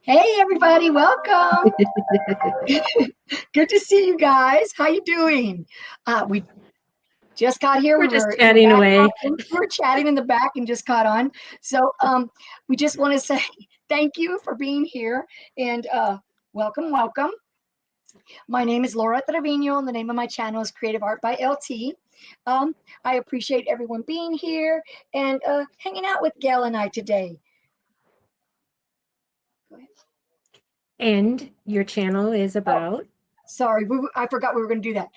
Hey everybody, welcome. Good to see you guys. How you doing? We just got here. We're We just were in the chatting back away. talking. We were chatting in the back and just caught on. So we just want to say thank you for being here and welcome, welcome. My name is Laura Trevino and the name of my channel is Creative Art by LT. I appreciate everyone being here and hanging out with Gail and I today. Go ahead. And your channel is Oh, about. sorry, I forgot we were going to do that.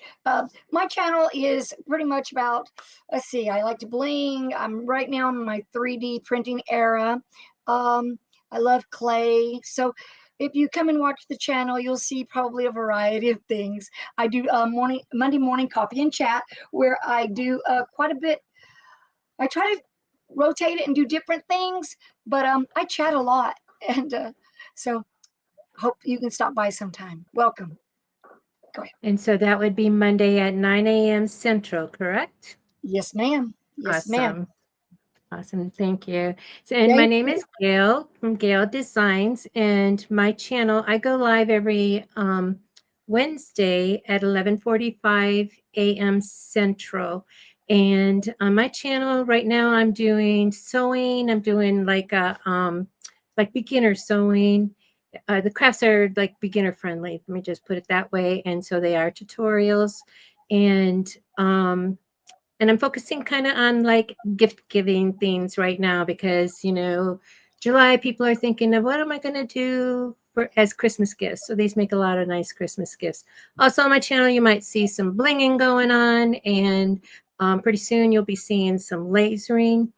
My channel is pretty much about, let's see, I like to bling. I'm right now in my 3D printing era. I love clay. So if you come and watch the channel, you'll see probably a variety of things. I do Monday morning coffee and chat where I do quite a bit. I try to rotate it and do different things, but I chat a lot. And so hope you can stop by sometime. Welcome. Go ahead. And so that would be Monday at 9 a.m. Central, correct? Yes, ma'am. Yes, ma'am. Awesome. Awesome. Thank you. So, and my Thank name you. is Gail from Gail Designs. And my channel, I go live every Wednesday at 11:45 a.m. Central. And on my channel right now, I'm doing sewing. I'm doing like beginner sewing. The crafts are like beginner friendly. Let me just put it that way. And so they are tutorials. And and I'm focusing kind of on like gift giving things right now because, July people are thinking of what am I going to do for as Christmas gifts. So these make a lot of nice Christmas gifts. Also on my channel, you might see some blinging going on, and pretty soon you'll be seeing some lasering.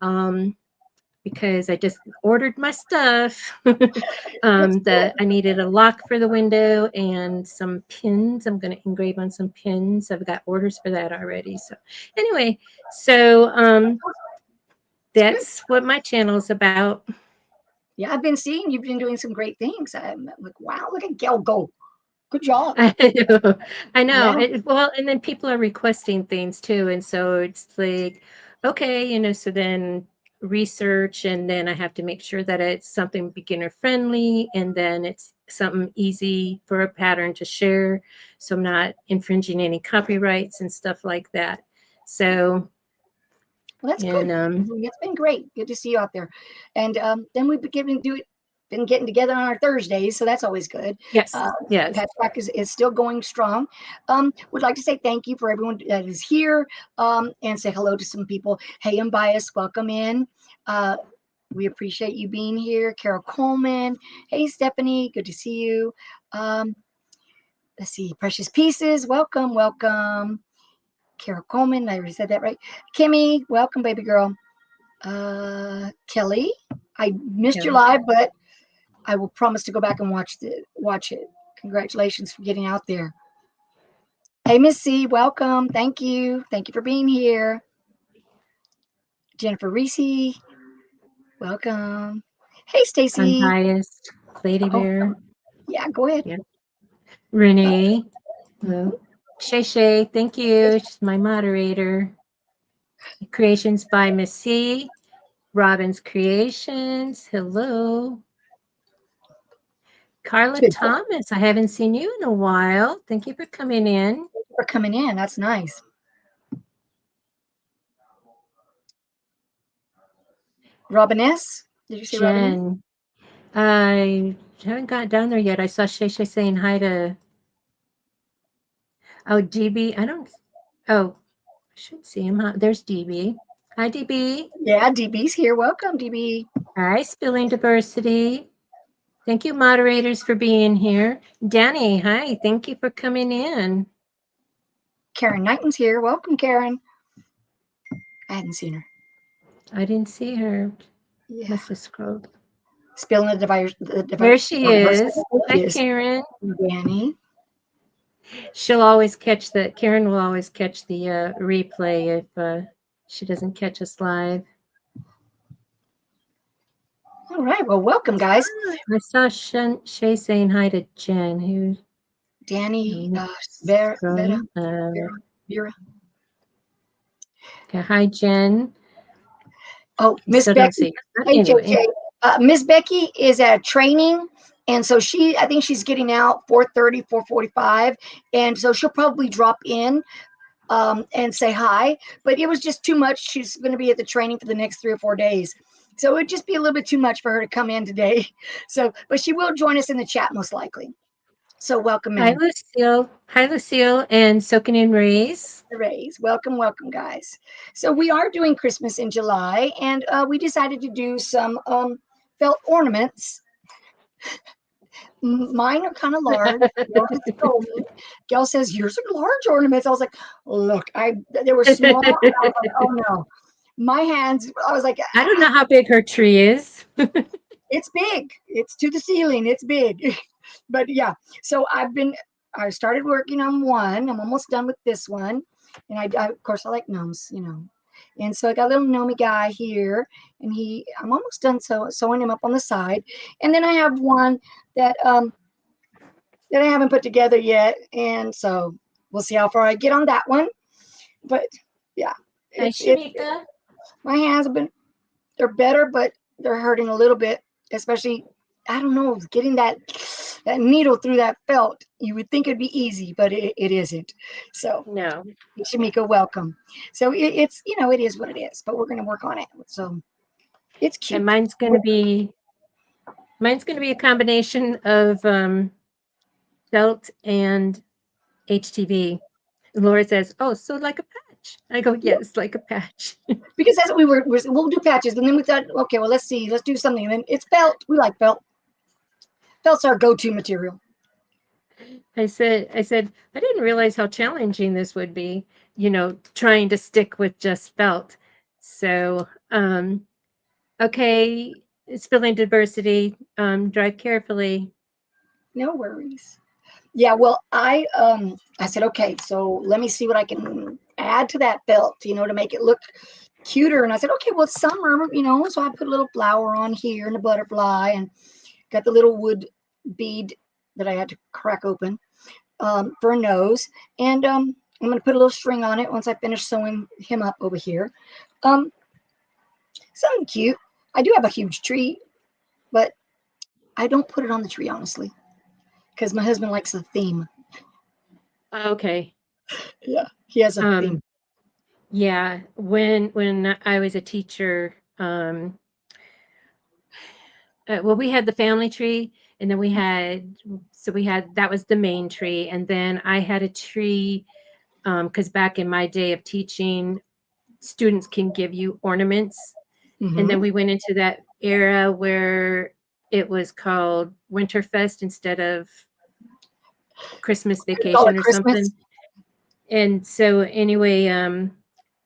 Um, because I just ordered my stuff. That's The good. I needed a lock for the window and some pins. I'm going to engrave on some pins. I've got orders for that already. So anyway, so It's good. that's what my channel is about. Yeah, I've been seeing you've been doing some great things. I'm like, wow, look at Gail go. Good job. I know, I know. Yeah. Well, and then people are requesting things too, and so it's like, okay, so then research, and then I have to make sure that it's something beginner friendly, and then it's something easy for a pattern to share, so I'm not infringing any copyrights and stuff like that. So, Well, that's good. and It's been great. Good to see you out there. And then we've been getting together on our Thursdays, so that's always good. yes, Uh, yes, Patchwork is still going strong. Would like to say thank you for everyone that is here and say hello to some people. Hey, I'm biased. Welcome in. Uh, we appreciate you being here. Carol Coleman. Hey, Stephanie. Good to see you. Um, let's see. Precious Pieces. Welcome, welcome. Carol Coleman. I already said that right. Kimmy. Welcome, baby girl. Kelly. I missed your Kelly. live, but I will promise to go back and watch it. Congratulations for getting out there. Hey, Miss C. Welcome. Thank you. Thank you for being here. Jennifer Reese. Welcome. Hey, Stacy. Unbiased, Lady Oh, Bear. yeah. Go ahead. Yeah, Uh, Renee. Hello. Shay Shay, thank you. She's my moderator. Creations by Miss C. Robin's Creations. Hello. Carla good. Thank Thomas, I haven't seen you in a while. Thank you for coming in. you for coming in. That's nice. Robin S. Did you say Robin S? Jen, I haven't got down there yet. I saw Shay Shay saying hi to, oh, DB. I don't, oh, I should see him. Huh? There's DB. Hi, DB. Yeah, DB's here. Welcome, DB. Hi, Spilling Diversity. Thank you, moderators, for being here. Danny, hi. Thank you for coming in. Karen Knighton's here. Welcome, Karen. I hadn't seen her. I didn't see her. Yeah. Must have scrolled. Spilling the device. The There device. she is. Hi, Is Karen. Danny. She'll always catch the Karen will always catch the replay if she doesn't catch us live. All right. Well, welcome, guys. I saw Shay saying hi to Jen. Danny, Who's Vera, scrolling? Vera. Okay, hi, Jen. Oh, I Miss still don't Becky. see her. But Hey, anyway, JJ. Miss Becky is at training, and so I think she's getting out 4:30, 4:45, and so she'll probably drop in and say hi. But it was just too much. She's going to be at the training for the next 3 or 4 days. So it'd just be a little bit too much for her to come in today. So, but she will join us in the chat most likely. So welcome Hi, in. Lucille. Hi, Lucille, and soaking in rays. Raise. Welcome, welcome, guys. So we are doing Christmas in July, and we decided to do some felt ornaments. Mine are kind of large. Gail has told me. Gail says yours are large ornaments. I was like, look, they were small. And I was like, oh no, my hands. I was like, I don't know how big her tree is. it's big. It's to the ceiling. It's big. But yeah, so I started working on one. I'm almost done with this one. And of course, I like gnomes. And so I got a little gnomey guy here, and I'm almost done sewing him up on the side. And then I have one that I haven't put together yet. And so we'll see how far I get on that one. But yeah, Hi, it's Shamika. my hands have been they're better, but they're hurting a little bit, especially I don't know, getting that needle through that felt. You would think it'd be easy, but it isn't. So No, Shamika, welcome. So it's it is what it is, but we're gonna work on it. So it's and cute. mine's gonna be a combination of felt and HTV. Laura says, "Oh, so like a patch." I go, Yeah, "Yes, like a patch." because that's what we'll do patches, and then we thought, okay, well let's do something. And then it's felt. We like felt. Felt's our go-to material. I said, I didn't realize how challenging this would be, trying to stick with just felt. So, okay, spelling diversity, drive carefully. No worries. Yeah, well, I said, okay, so let me see what I can add to that belt, to make it look cuter. And I said, okay, well, it's summer, so I put a little flower on here and a butterfly and got the little wood bead that I had to crack open for a nose. And I'm going to put a little string on it once I finish sewing him up over here. Um, Something cute. I do have a huge tree, but I don't put it on the tree, honestly, because my husband likes a theme. Okay. Yeah, he has a theme. Um, yeah, when I was a teacher, well, we had the family tree, and then we had that was the main tree, and then I had a tree because back in my day of teaching, students can give you ornaments. And Hmm. then we went into that era where it was called Winterfest instead of Christmas Call it vacation or Christmas. something. And so anyway,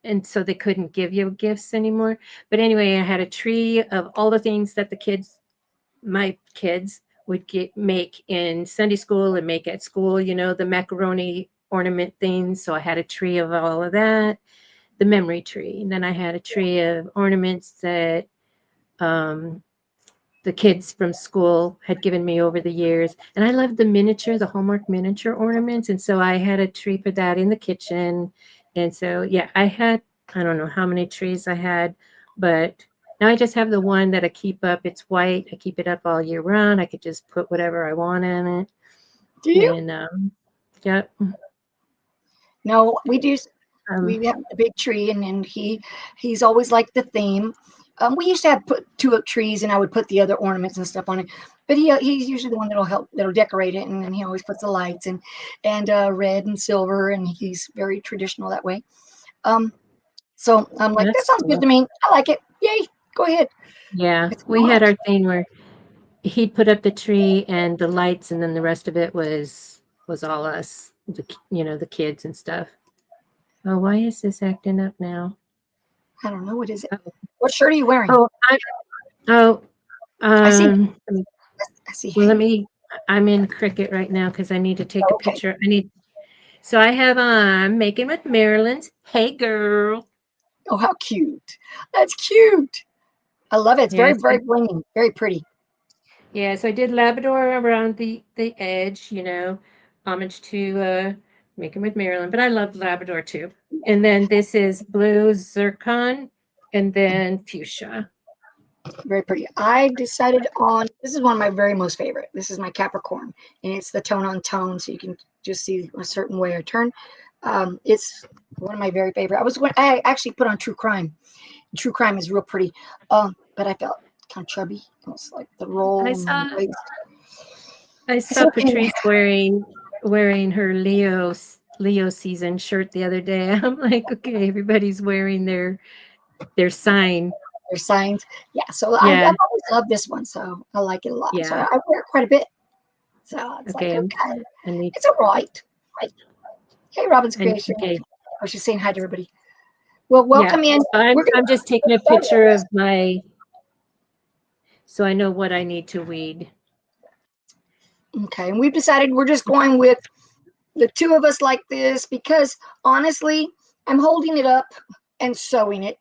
and so they couldn't give you gifts anymore. But anyway, I had a tree of all the things that my kids would make in Sunday school and make at school, the macaroni ornament things. So I had a tree of all of that, the memory tree. And then I had a tree of ornaments that um, the kids from school had given me over the years. And I loved the Hallmark miniature ornaments. And so I had a tree for that in the kitchen. And so, yeah, I don't know how many trees I had, but now I just have the one that I keep up. It's white. I keep it up all year round. I could just put whatever I want in it. Do you? And, yeah, No, we do. um, We have a big tree, and he's always liked the theme. We used to have put two trees, and I would put the other ornaments and stuff on it. But he's usually the one that'll decorate it, and then he always puts the lights and red and silver, and he's very traditional that way. Um, so I'm like, that that's sounds good cool. to me. I like it. Yay, go ahead. Yeah, It's we had not. our thing where he'd put up the tree and the lights, and then the rest of it was all us, the kids and stuff. Oh, why is this acting up now? I don't know what is it. Oh, What shirt are you wearing? oh, oh, I see. let me- I see well, hay. I'm in Cricket right now because I need to take a Oh, okay. picture. So I have on Making with Maryland's Hey Girl. Oh, how cute. That's cute. I love it. It's very, Yes, very blingy, very pretty. yeah, so I did Labrador around the edge, homage to Making with Maryland, but I love Labrador too. And then this is blue zircon and then fuchsia. Very pretty. I decided on this is one of my very most favorite. This is my Capricorn, and it's the tone on tone, so you can just see a certain way I turn. It's one of my very favorite. I actually put on True Crime. True Crime is real pretty, but I felt kind of chubby. Almost like the I roll and the saw waist. I It's saw okay. Patrice wearing her Leo season shirt the other day. I'm like, okay, everybody's wearing their sign. There's signs. Yeah, so Yeah, I've always loved this one, so I like it a lot. So yeah. I wear it quite a bit. So it's like, Okay, okay, I need it's all right. Hey, Robin's Creation. okay. Oh, she's saying hi to everybody. Well, Yeah. welcome in. I'm We're going I'm just to taking a start picture of my so I know what I need to weed. Okay, and we've decided we're just going with the two of us like this because honestly, I'm holding it up and sewing it.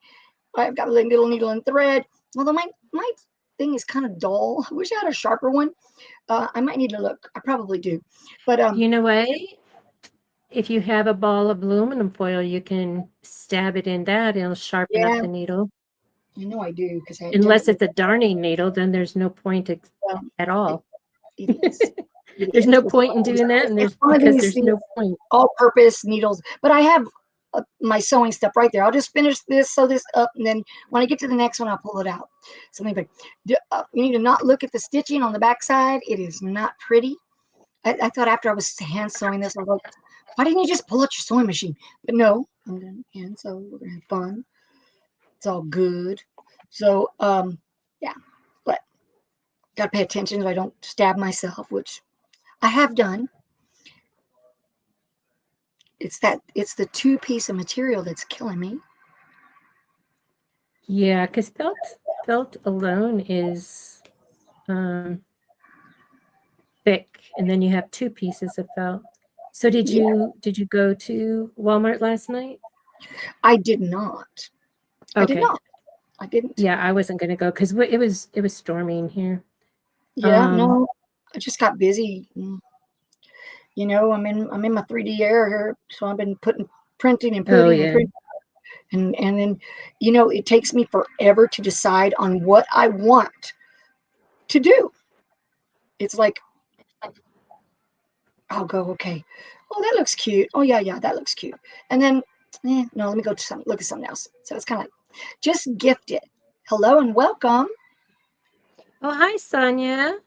I've got a little needle and thread. Although my thing is kind of dull. I wish I had a sharper one. I might need to look. I probably do, but You know what? If you have a ball of aluminum foil, you can stab it in that, it'll sharpen up yeah, the needle. I know I do because I did it Unless with. it's a darning needle, then there's no point Well, at it, all. it is. It There's is. no point in doing that, and It's there's one of because there's these no point. all-purpose needles. But I have my sewing stuff right there. I'll just finish this, sew this up, and then when I get to the next one, I'll pull it out. Something like you need to not look at the stitching on the back side. It is not pretty. I thought after I was hand sewing this, I was like, why didn't you just pull out your sewing machine? But no, I'm gonna hand sew. We're gonna have fun. It's all good. So yeah, but gotta pay attention so I don't stab myself, which I have done. It's the two piece of material that's killing me. Yeah, because felt alone is um, thick, and then you have two pieces of felt. So Yeah, did you go to Walmart last night? I did not. I did Okay. not. I didn't. Yeah, I wasn't gonna go because it was storming here. Yeah, Um, no. I just got busy. I'm in my 3D area, so I've been printing and oh putting and yeah. printing, and then it takes me forever to decide on what I want to do. It's like I'll go, okay. Oh, that looks cute. Oh yeah, yeah, that looks cute. And then, no, let me go to look at something else. So it's kind of like just gift it. Hello and welcome. Oh, hi, Sonia.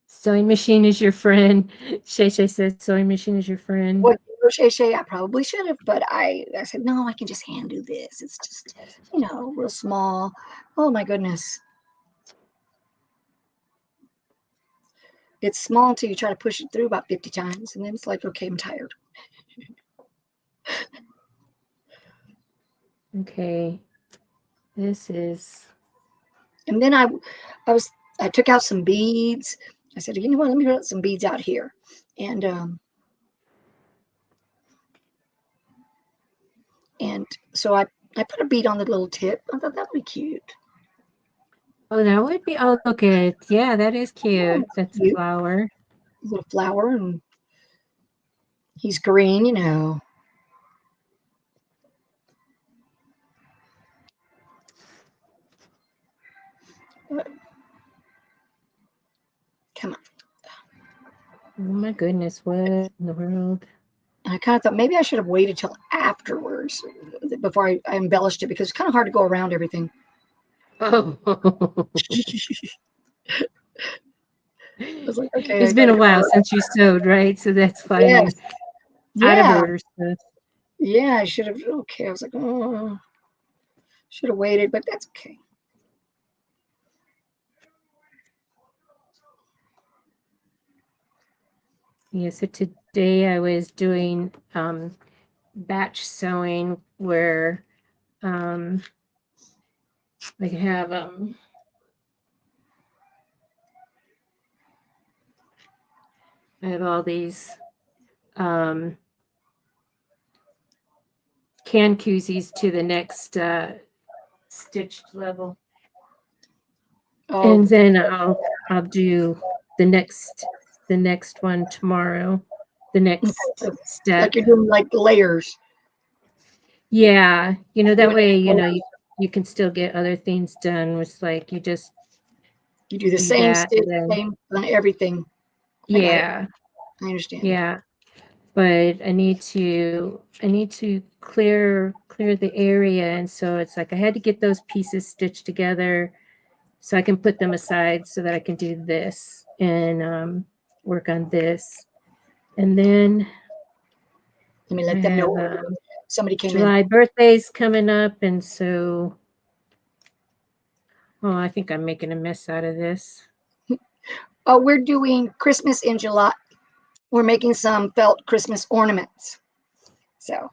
Sewing machine is your friend. Shay Shay says sewing machine is your friend. What Shay Shay, I probably should have, but I said no, I can just hand do this. It's just real small. Oh my goodness, it's small until you try to push it through about 50 times, and then it's like, okay, I'm tired. Okay. This is And then I took out some beads. I said, you know what? Let me put some beads out here, and so I put a bead on the little tip. I thought that'd be cute. oh, that would be oh look at yeah, that is Oh, cute. it's That's a cute. flower. Little flower, and he's green. Come on. Oh my goodness, what in the world? And I kind of thought maybe I should have waited till afterwards before I embellished it because it's kind of hard to go around everything. Oh. I was like, okay, I It's been gotta a go while around. since you sewed, right? So that's why Yes, you're out of yeah, order stuff. yeah. I should have. Okay, I was like, oh, should have waited, but that's okay. Yeah, so today I was doing batch sewing where um I have I have all these um can koozies to the next stitched level. Oh, And then I'll do the next one tomorrow, the okay. next So, like step. you're doing like layers. Yeah, that Doing way, layers. you can still get other things done. It's like you just You do the do same that stitch, and then same everything. I got it. yeah, I understand. yeah. But I need to clear the area, and so it's like I had to get those pieces stitched together so I can put them aside so that I can do this and work on this. And then Let me I let them have know somebody came in. July birthdays coming up, and so oh, I think I'm making a mess out of this. Oh, we're doing Christmas in July. We're making some felt Christmas ornaments. So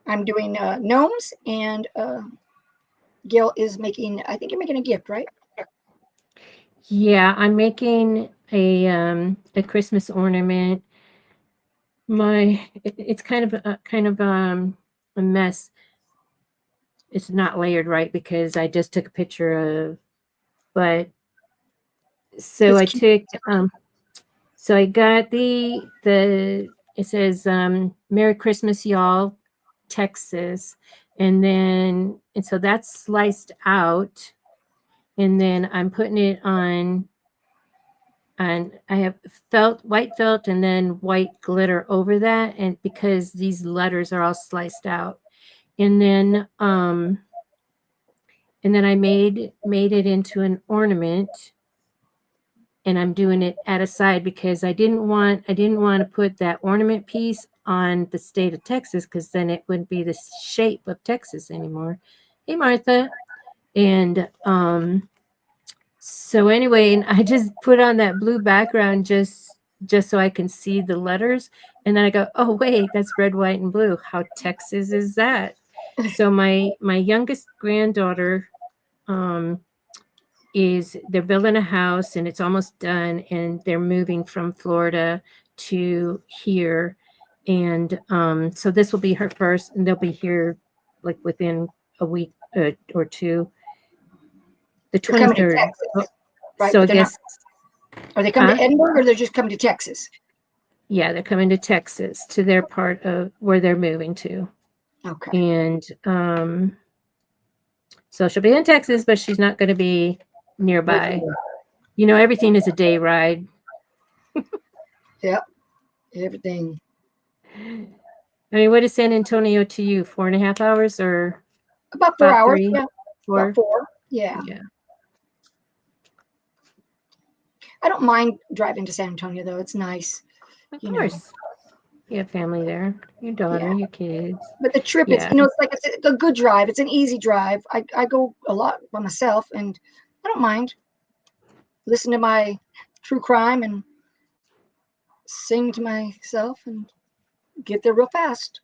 I'm doing gnomes, and Gail is making. I think you're making a gift, right? Yeah, I'm making a Christmas ornament. It's kind of a mess. It's not layered right because I just took a picture of, but so It's I cute. took so I got the it says Merry Christmas y'all, Texas. And so that's sliced out, and then I'm putting it on, and I have white felt and then white glitter over that, and because these letters are all sliced out. And then I made it into an ornament, and I'm doing it at a side because I didn't want to put that ornament piece on the state of Texas because then it wouldn't be the shape of Texas anymore. Hey Martha. And so anyway, and I just put on that blue background just so I can see the letters. And then I go, oh wait, that's red, white, and blue. How Texas is that? So my youngest granddaughter um is they're building a house and it's almost done, and they're moving from Florida to here. And so this will be her first, and they'll be here like within a week or two, the They're coming to 23rd. Oh, Texas, right? so I But they're not. guess, Are they coming huh? to Edinburgh, or they're just coming to Texas? Yeah, they're coming to Texas to their part of where they're moving to. Okay. And so she'll be in Texas, but she's not going to be Right nearby. there. Everything is a day ride. Yep. Everything. I mean, what is San Antonio to you? 4.5 hours or About 4 hours. about 3, Yeah. About 4? 4. Yeah. Yeah, I don't mind driving to San Antonio though. It's nice, of you know. course. You have family there, your Yeah. daughter, your kids. But the trip, it's Yeah. it's like it's a good drive. It's an easy drive. I go a lot by myself, and I don't mind. Listen to my true crime and sing to myself and get there real fast.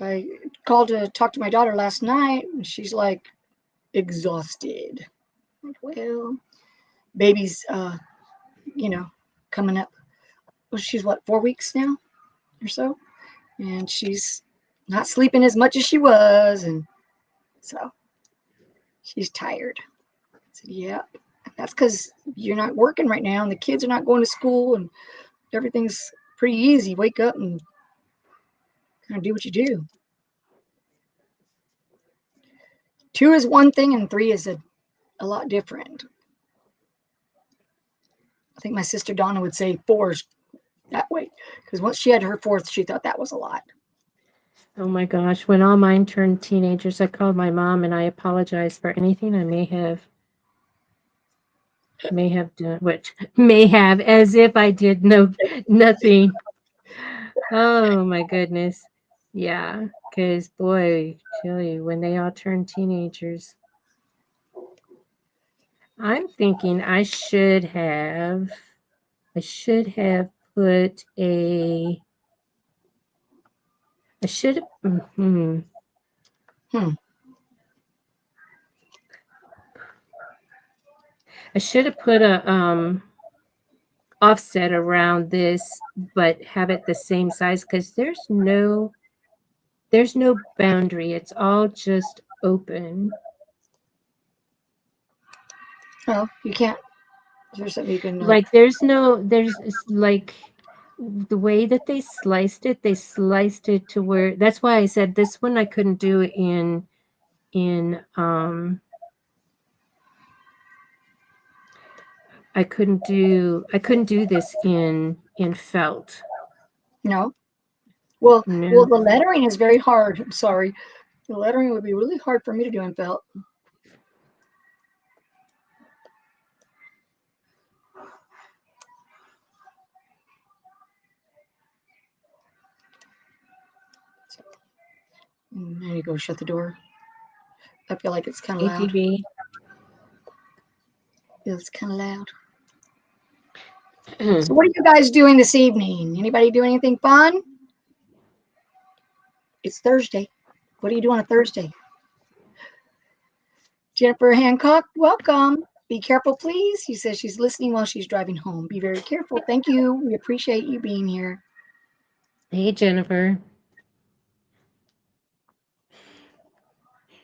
I called to talk to my daughter last night, and she's like exhausted. Like, well, baby's you know, coming up. Well, she's what, 4 weeks now or so, and she's not sleeping as much as she was, and so she's tired. I said, yeah, that's because you're not working right now, and the kids are not going to school, and everything's pretty easy. Wake up and kind of do what you do. Two is one thing, and three is a lot different. I think my sister Donna would say four is that way, because once she had her fourth, she thought that was a lot. Oh my gosh. When all mine turned teenagers, I called my mom and I apologized for anything I may have done, which may have, as if I did nothing. Oh my goodness. Yeah. Because boy, tell you, when they all turn teenagers, I'm thinking I should have put I should have, Hmm. I should have put a offset around this, but have it the same size because there's no boundary. It's all just open. Well, you can't. Is there something you can Like there's no there's it's like the way that they sliced it to where that's why I said this one I couldn't do in I couldn't do this in felt. No. Well, No. the lettering is very hard. I'm sorry. The lettering would be really hard for me to do in felt. There you go. Shut the door. I feel like it's kind of loud. ATV. It's kind of loud. So, what are you guys doing this evening? Anybody doing anything fun? It's Thursday. What are you doing on a Thursday? Jennifer Hancock, welcome. Be careful, please. She says she's listening while she's driving home. Be very careful. Thank you. We appreciate you being here. Hey, Jennifer.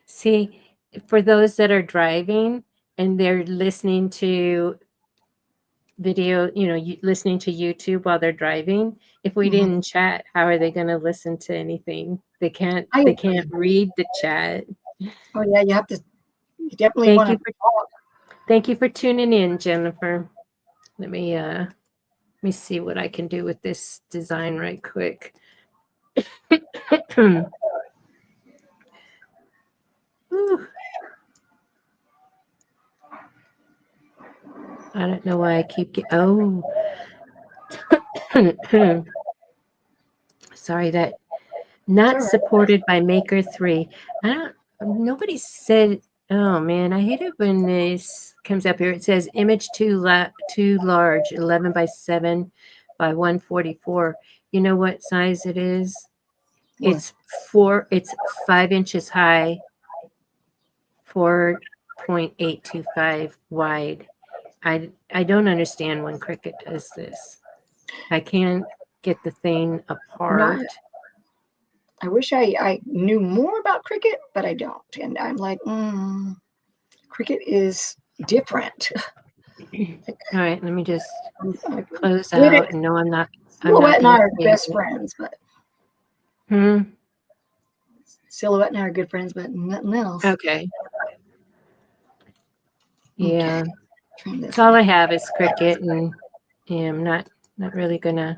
See, for those that are driving and they're listening to video, listening to YouTube while they're driving, if we Mhm. didn't chat, how are they going to listen to anything? They can't I they agree. can't read the chat. Oh yeah, you have to. You definitely Thank want you to for talk. thank you for tuning in, Jennifer. Let me see what I can do with this design right quick. Whew. I don't know why I keep sorry, that It's not all right. supported by Maker 3. I don't nobody said, oh man, I hate it when this comes up here. It says image too large, 11 by 7 by 144. You know what size it is? What? It's 5 inches high, 4.825 wide. I don't understand when Cricut does this. I can't get the thing You know, apart. I wish I knew more about cricket, but I don't. And I'm like, cricket is different. All right, let me just I'm close good at out. And no, I'm not Silhouette and going I to are save best it. friends, but Hmm. Silhouette and I are good friends, but nothing else. Okay. Okay, Yeah. trim That's this all one. I have is Cricut, and yeah, I'm not really gonna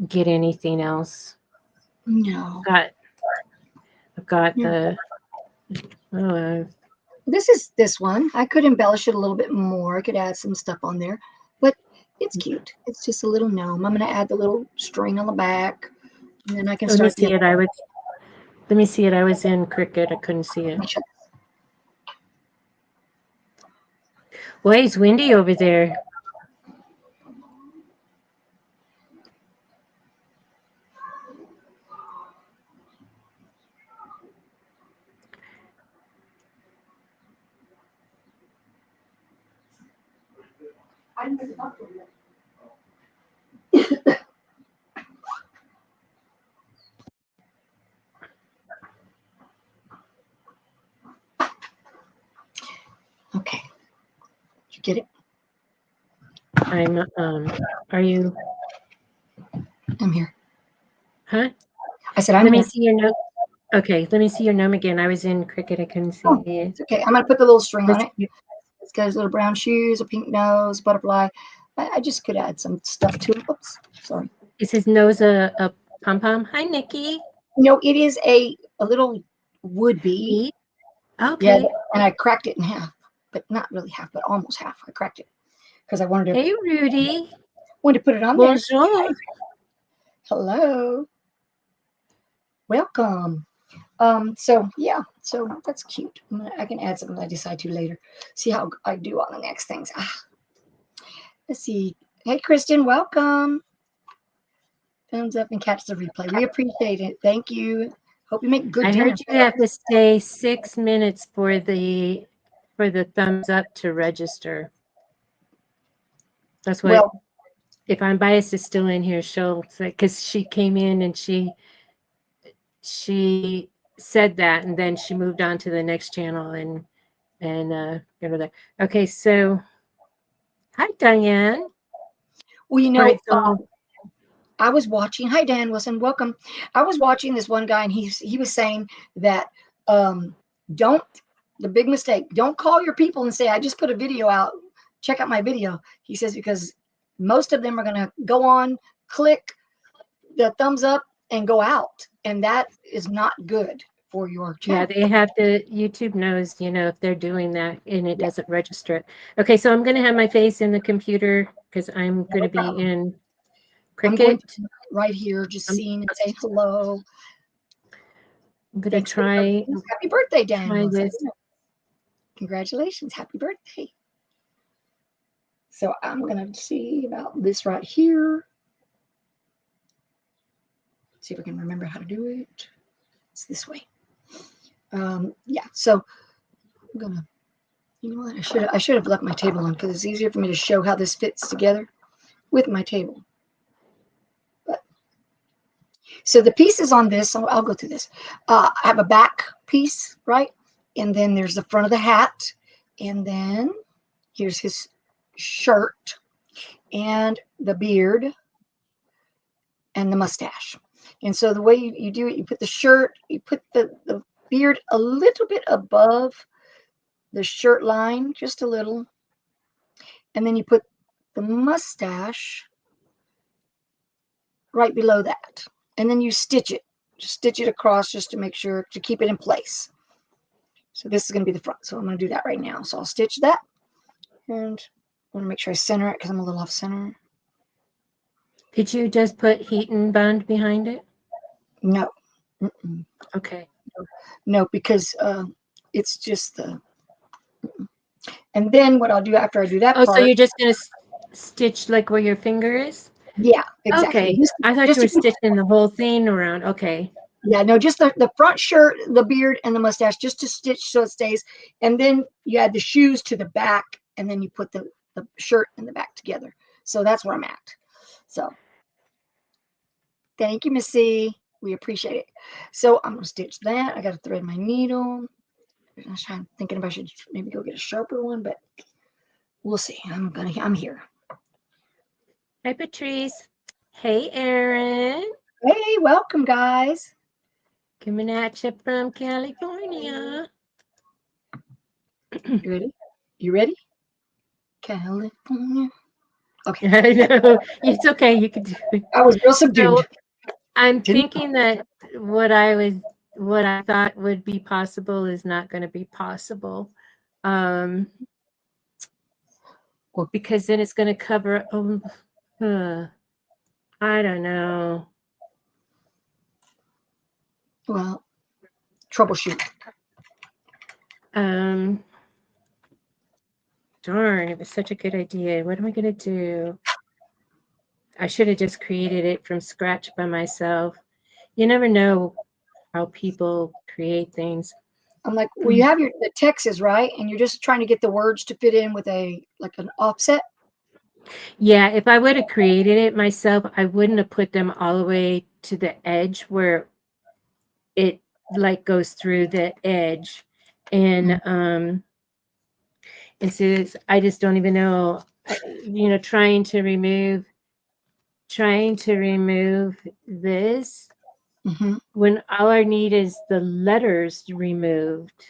get anything else. No. Got I've got Yeah. the This is this one. I could embellish it a little bit more. I could add some stuff on there, but it's cute. It's just a little gnome. I'm going to add the little string on the back, and then I can let me start the see it. Let me see it. I was in Cricut. I couldn't see it. other. Boy, it's windy over there. Okay. Did you get it? I'm are you I'm here. huh? I said, I'm Let me here. see your note. Okay, let me see your gnome again. I was in Cricut. I couldn't see Oh, it. it's okay. I'm going to put the little string on Let's it. It's got his little brown shoes, a pink nose, butterfly. I just could add some stuff to it. Oops, sorry. Is his nose a pom pom? Hi, Nikki. It is a little would be. Pete. Yeah, Okay. and I cracked it in half, but not really half, but almost half. I cracked it because I Hey, Rudy. wanted to put it on there. Bonjour. Hello, welcome. So yeah, so that's cute. I can add something I decide to later. See how I do on the next things. Let's see. Hey, Kristen, welcome. Thumbs up and catch the replay. We appreciate it. Thank you. Hope you make good I dinner. heard you have to stay 6 minutes for the thumbs up to register. That's what, Well, if I'm biased is still in here, she'll say, because she came in and she said that, and then she moved on to the next channel and go to there. Okay, so hi, Diane. well, All right, so I was watching. Hi, Dan Wilson. Welcome. I was watching this one guy, and he was saying that don't the big mistake. Don't call your people and say I just put a video out. Check out my video. He says because most of them are going to go on, click the thumbs up, and go out, and that is not good for your Yeah, channel. they have to, YouTube knows, if they're doing that and it Yeah, doesn't register it. Okay, so I'm going to have my face in the computer because I'm going no to be problem. in I'm going to Cricut. right here, just I'm, seeing and saying hello. I'm going to Thanks for the birthday. Happy birthday, Dan try Wilson. this. Congratulations. Happy birthday. So I'm going to see about this right here. See if I can remember how to do it. It's this way. Yeah. So I'm gonna. You know what? I should have left my table on because it's easier for me to show how this fits together with my table. But so the pieces on this, I'll go through this. I have a back piece, right? And then there's the front of the hat, and then here's his shirt and the beard and the mustache. And so the way you do it, you put the shirt, you put the beard a little bit above the shirt line, just a little, and then you put the mustache right below that. And then you stitch it, just stitch it across just to make sure to keep it in place. So this is going to be the front. So I'm going to do that right now. So I'll stitch that and I want to make sure I center it because I'm a little off center. Could you just put heat and bond behind it? No. Mm-mm. Okay. No, because it's just the. And then what I'll do after I do that Oh, so part, you're just going to stitch like where your finger is? yeah, exactly. Okay. I thought Just you were to keep, stitching the whole thing around. Okay. yeah, no, just the front shirt, the beard, and the mustache, just to stitch so it stays. And then you add the shoes to the back, and then you put the shirt and the back together. So that's where I'm at. So thank you, Missy. We appreciate it. So I'm gonna stitch that. I got to thread my needle. I was thinking if I should maybe go get a sharper one, but we'll see. I'm here. Hi, Patrice. Hey, Erin. Hey, welcome, guys. Coming at you from California. You ready? You ready? California. Okay. I know. It's okay. You can do it. I was real subdued. So I'm Didn't. thinking that what I thought would be possible is not going to be possible. Um, Well, because then it's going to cover. I don't know. well, troubleshoot. Um, Darn, it was such a good idea. What am I going to do? I should have just created it from scratch by myself. You never know how people create things. I'm like, well, you have the Texas, right? And you're just trying to get the words to fit in with an offset. Yeah, if I would have created it myself, I wouldn't have put them all the way to the edge where it like goes through the edge. Mm, And so I just don't even know, trying to remove this mm-hmm. when all I need is the letters removed.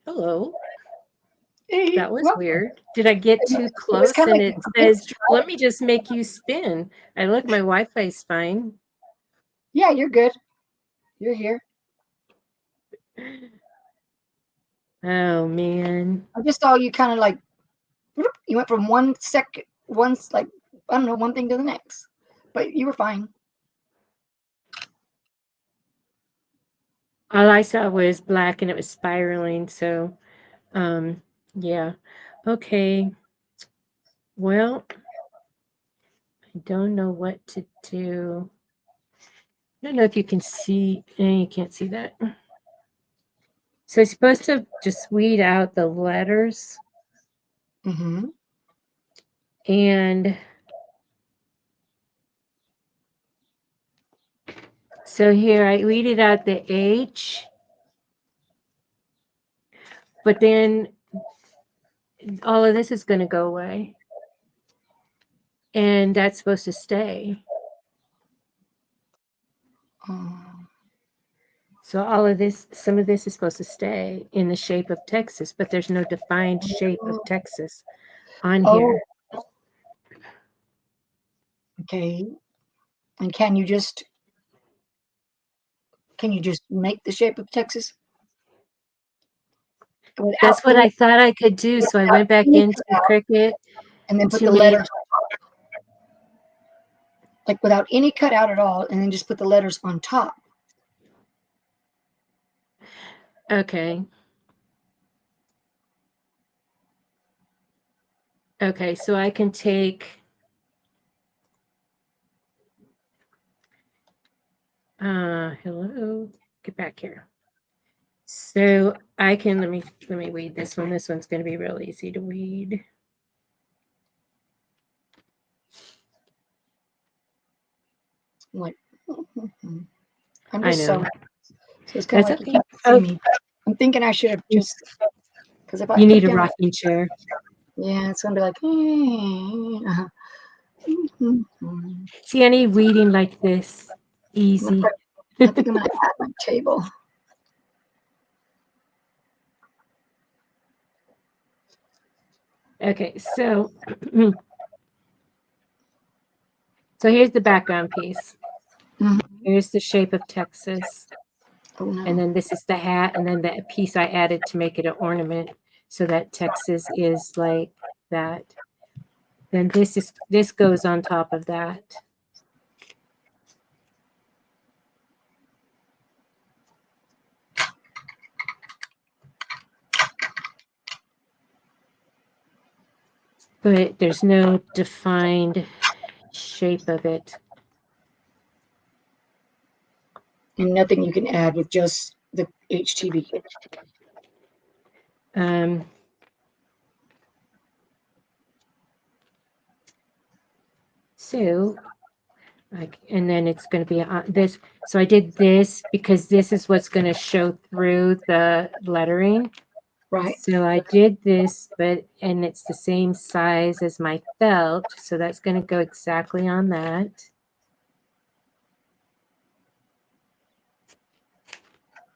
Hello. Hey, That was well, weird. Did I get it too was close? kind of And like it a says, ghost, let right? me just make you spin. I look, my Wi-Fi's fine. Yeah, you're good. You're here. Oh man. I just saw you kind of like whoop, you went from one second, like I don't know, one thing to the next, but you were fine. All I saw was black and it was spiraling. So, um, yeah. Okay. Well, I don't know what to do. I don't know if you can see. You can't see that. So it's supposed to just weed out the letters. Mm-hmm. And so here I weeded out the H, but then all of this is going to go away. And that's supposed to stay. Um, So all of this, some of this is supposed to stay in the shape of Texas, but there's no defined shape of Texas on oh, here. okay. And can you just make the shape of Texas without That's what I thought I could do. So I without went back any into cutout, Cricut and then put to the make, letters like without any cutout at all, and then just put the letters on top. okay. Okay, so I can take, hello, get back here. So I can, let me weed this one. This one's going to be real easy to weed. Like, I'm I just know. sewing, so it's kind of That's like you okay. can't see Oh, me. I'm thinking I should have just because if I you put need a down my rocking chair. yeah, it's gonna be like uh-huh. See any weeding like this? I'm Easy. I think I'm gonna add my table. Okay, so so here's the background piece. Mhm. Here's the shape of Texas. Oh And no. then this is the hat, and then the piece I added to make it an ornament so that Texas is like that. Then this goes on top of that. But there's no defined shape of it. And nothing you can add with just the HTV. Um, so, like, and then it's going to be on this. So I did this because this is what's going to show through the lettering. Right. So I did this, and it's the same size as my felt. So that's going to go exactly on that.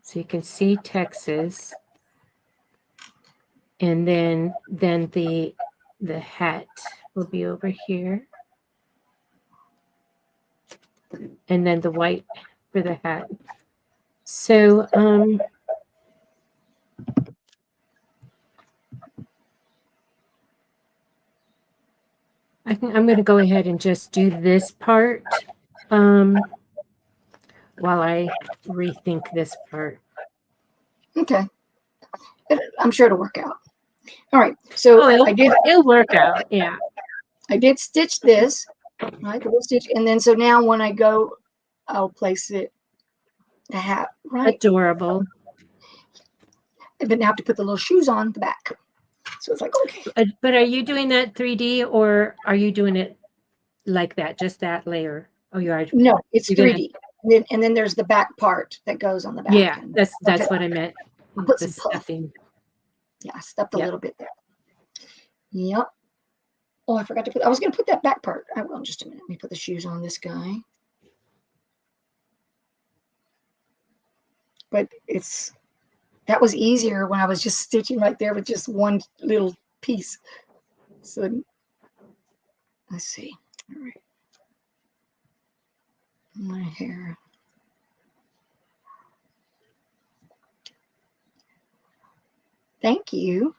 So you can see Texas. And then the hat will be over here. And then the white for the hat. So I think I'm going to go ahead and just do this part um, while I rethink this part. Okay. I'm sure it'll work out. All right. So Oh, it'll work out. Yeah, I did stitch this, right? Double stitch, and then so now when I go, I'll place the hat right, adorable. and then I have to put the little shoes on the back. So it's like okay. But are you doing that 3D or are you doing it like that, just that layer? Oh, you are. No, it's You're gonna. 3D. And then there's the back part that goes on the back. Yeah, And that's what I meant. I'll put The some puff. stuffing. Yeah, I stuffed a Yep. little bit there. Yep. Oh, I forgot to put. I was going to put that back part. I will in just a minute. Let me put the shoes on this guy. But that was easier when I was just stitching right there with just one little piece. So let's see. All right. My hair. Thank you.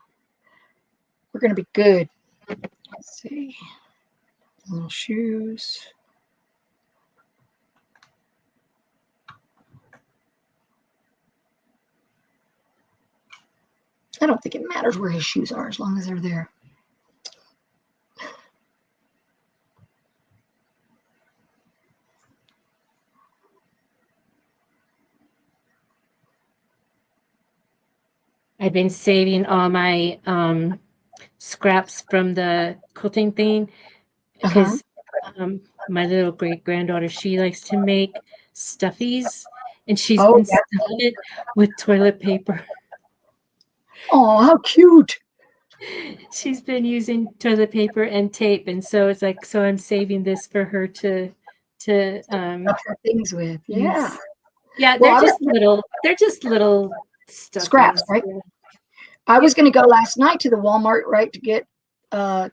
We're going to be good. Let's see. Little shoes. I don't think it matters where his shoes are as long as they're there. I've been saving all my scraps from the quilting thing Uh-huh. because my little great granddaughter, she likes to make stuffies and she's Oh, been stuffing it with toilet paper. oh, how cute. She's been using toilet paper and tape, and so it's like, so I'm saving this for her to Stuff her things with. Yeah. use. Yeah, Well, they're just little scraps, stuffings. right? Yeah. I Yep. was going to go last night to the Walmart, right, to get Uh-huh.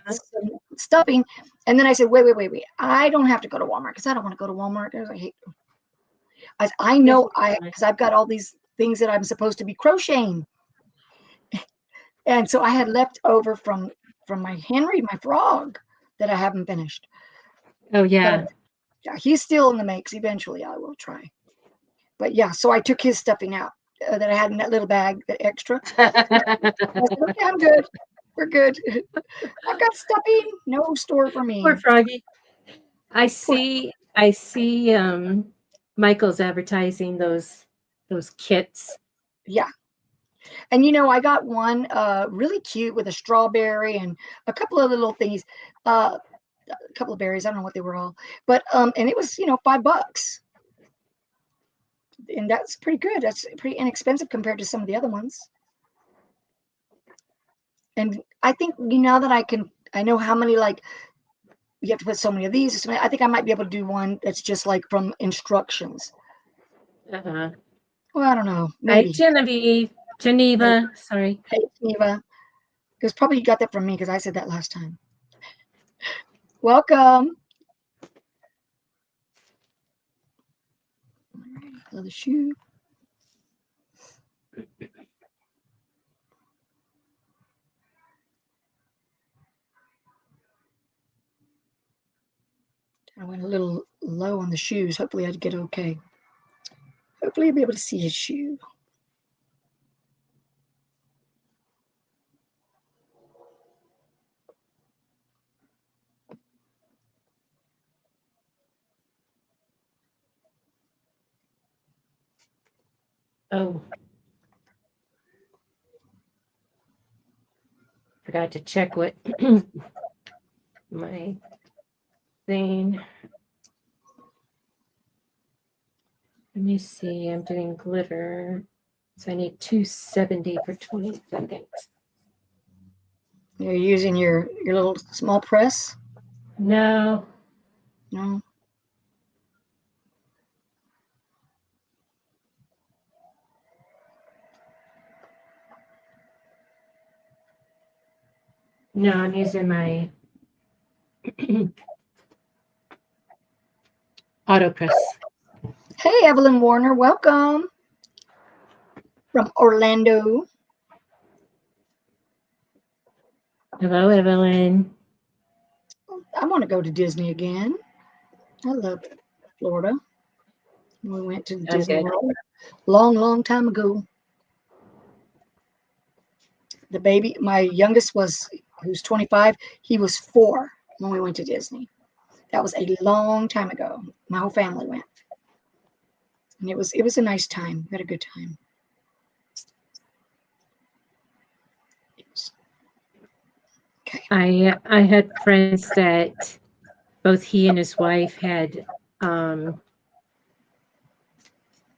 some stuffing, and then I said, wait. I don't have to go to Walmart because I don't want to go to Walmart. I hate. I Yes, know it's I fine. because I've got all these things that I'm supposed to be crocheting, and so I had left over from my Henry, my frog, that I haven't finished. Oh But yeah. yeah, he's still in the makes. Eventually, I will try. But yeah, so I took his stuffing out that I had in that little bag, the extra. I said, okay, I'm good. We're good. I've got stuffing. No store for Poor me. Froggy. Poor, I see Michael's advertising those kits. yeah. And I got one really cute with a strawberry and a couple of little things, a couple of berries. I don't know what they were all, but and it was $5, and that's pretty good. That's pretty inexpensive compared to some of the other ones. And I think now that I know how many like you have to put so many of these. I think I might be able to do one that's just like from instructions. Uh-huh. Well, I don't know. Hi, Maybe. Genevieve. Hey, Geneva. Sorry. hey, Eva. Because probably you got that from me because I said that last time. Welcome. All right, another shoe. I went a little low on the shoes. Hopefully I'd get okay. Hopefully I'll be able to see his shoe. Oh, forgot to check what my thing. Let me see. I'm doing glitter. So I need 270 for 20 seconds. You're using your little small press? No. No. No, I'm using my auto press. Hey, Evelyn Warner. Welcome from Orlando. Hello, Evelyn. I want to go to Disney again. I love Florida. We went to I'm Disney good. World long time ago. The baby, my youngest who's 25, he was 4 when we went to Disney. That was a long time ago. My whole family went. And it was a nice time. We had a good time. Okay. I had friends that both he and his wife had um,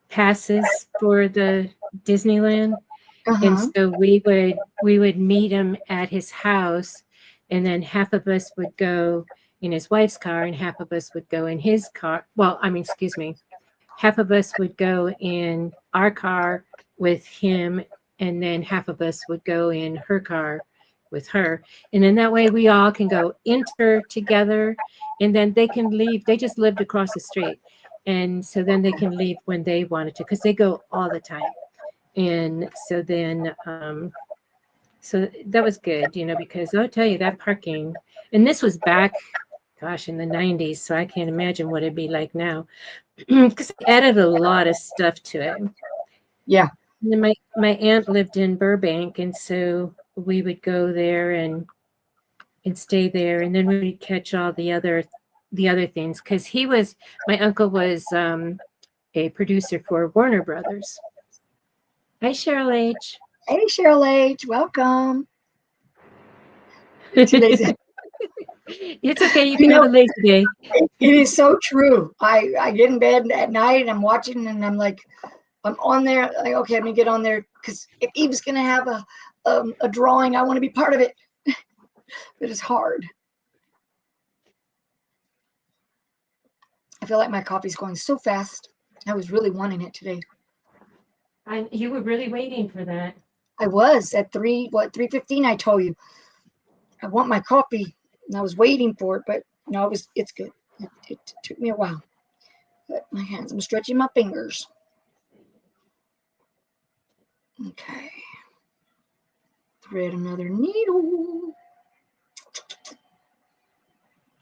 passes for the Disneyland, and Uh-huh. so we would meet him at his house, and then half of us would go in his wife's car, and half of us would go in his car. Well, I mean, excuse me, half of us would go in our car with him, and then half of us would go in her car with her. And then that way we all can go enter together, and then they can leave. They just lived across the street. And so then they can leave when they wanted to because they go all the time. And so then, so that was good, because I'll tell you that parking, and this was back, gosh, in the 90s. So I can't imagine what it'd be like now because I added a lot of stuff to it. Yeah. And then my aunt lived in Burbank, and so we would go there and stay there, and then we'd catch all the other things because my uncle was a producer for Warner Brothers. Hi, Cheryl H. Hey, Cheryl H. Welcome. Too lazy. It's okay. You You can have know, a lazy day. it is so true. I get in bed at night and I'm watching and I'm like, I'm on there. Like, okay, let me get on there because if Eve's gonna have a drawing. I want to be part of it, but it's hard. I feel like my coffee's going so fast. I was really wanting it today. You were really waiting for that. I was at 3:15. I told you I want my coffee, and I was waiting for it, but no, it's good. It took me a while. But my hands, I'm stretching my fingers. Okay, thread another needle.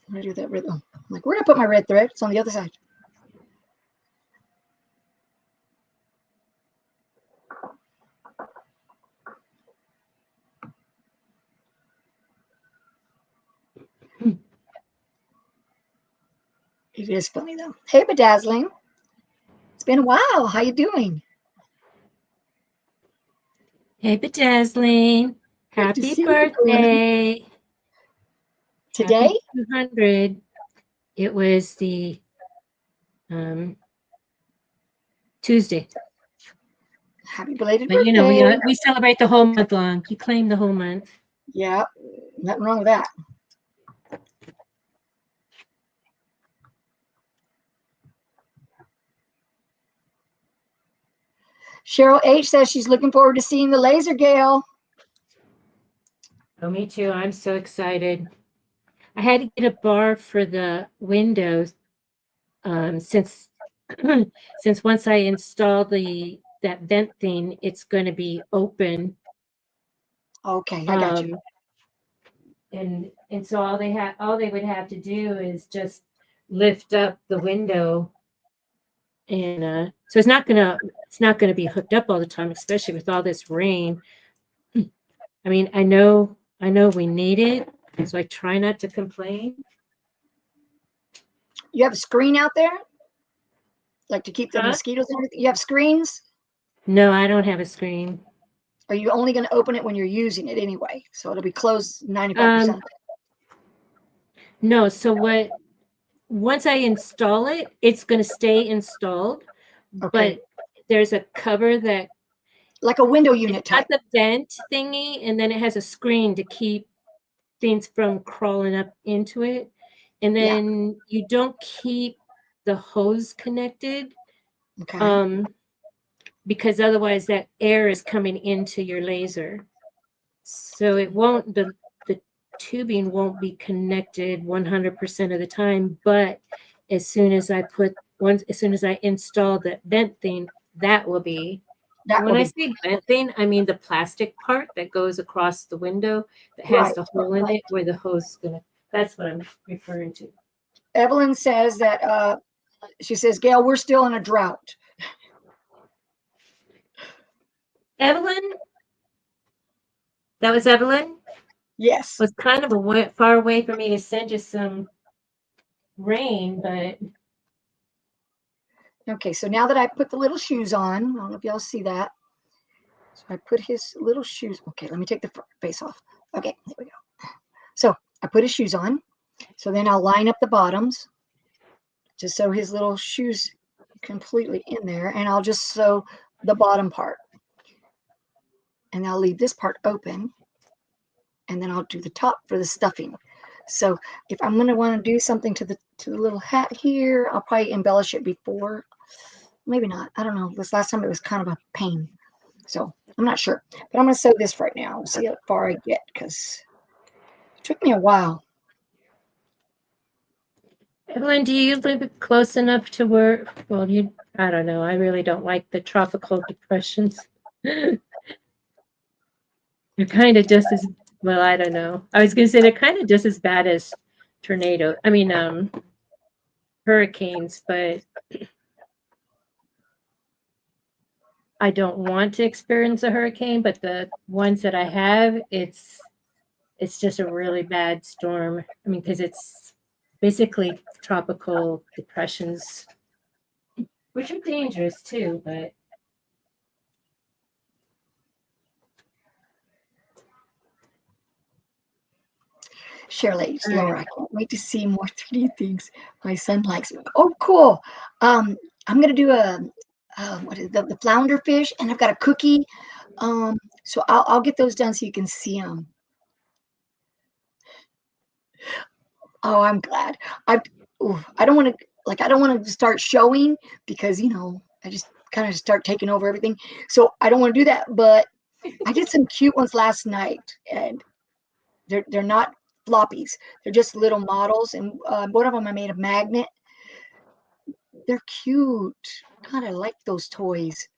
Where do that red? Oh, I'm like, where did I put my red thread? It's on the other side. It is funny though. Hey, bedazzling. It's been a while. How you doing? Hey, bedazzling. Good to Happy see you, Glennon. birthday. Today? Happy 200. It was the Tuesday. Happy belated But birthday. we celebrate the whole month long. You claim the whole month. Yeah, nothing wrong with that. Cheryl H says she's looking forward to seeing the laser, Gail. Oh, me too. I'm so excited. I had to get a bar for the windows since since once I install that vent thing, it's going to be open. Okay, I got you. And so all they would have to do is just lift up the window, and so it's not gonna be hooked up all the time, especially with all this rain. I mean, I know we need it, so I try not to complain. You have a screen out there, like to keep the Huh? mosquitoes and everything. You have screens. No, I don't have a screen. Are you only going to open it when you're using it anyway? So it'll be closed 95%. Um, no. So what? Once I install it, it's going to stay installed, Okay, but there's a cover that like a window it's unit got type. the vent thingy, and then it has a screen to keep things from crawling up into it. And Yeah. then you don't keep the hose connected, Okay. um, because otherwise that air is coming into your laser. So it won't the tubing won't be connected 100% of the time, but as soon as I install that vent thing, that will be. And That when will I be say vent thing, I mean the plastic part that goes across the window that has right. the hole in it where the hose is gonna. That's what I'm referring to. Evelyn says that she says, Gail, we're still in a drought. Evelyn, that was Evelyn. Yes. Was kind of far away for me to send you some rain, but Okay, so now that I put the little shoes on, I don't know if y'all see that. So I put his little shoes. Okay, let me take the face off. Okay, there we go. So I put his shoes on. So then I'll line up the bottoms to sew his little shoes completely in there. And I'll just sew the bottom part. And I'll leave this part open. And then I'll do the top for the stuffing. So if I'm going to want to do something to the little hat here, I'll probably embellish it before. Maybe not. I don't know. This last time it was kind of a pain. So I'm not sure. But I'm going to sew this right now. We'll see how far I get because it took me a while. Evelyn, do you live close enough to where, well, I don't know. I really don't like the tropical depressions. They're kind of just as, well, I don't know. I was going to say they're kind of just as bad as hurricanes, but I don't want to experience a hurricane, but the ones that I have, it's just a really bad storm. I mean, because it's basically tropical depressions, which are dangerous too, but Shirley, all right. Laura, I can't wait to see more 3D things my son likes. Oh, cool. I'm going to do what is the flounder fish, and I've got a cookie So I'll get those done so you can see them. Oh, I'm glad. I I don't want to I don't want to start showing because I just kind of start taking over everything. So I don't want to do that. But I did some cute ones last night, and they're not floppies. They're just little models, and one of them I made a magnet. They're cute. God, I like those toys.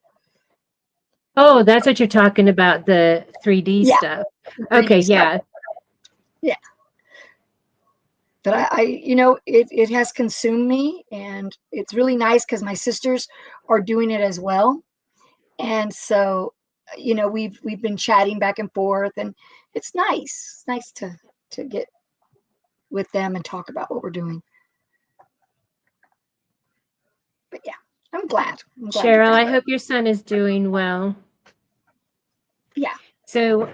Oh, that's what you're talking about, the 3D Yeah, stuff. the Okay, 3D stuff. yeah, Yeah, but it has consumed me, and it's really nice because my sisters are doing it as well, and so we've been chatting back and forth, and it's nice. It's nice to get with them and talk about what we're doing. But yeah, I'm glad you Cheryl, found I it. hope your son is doing well. Yeah, So,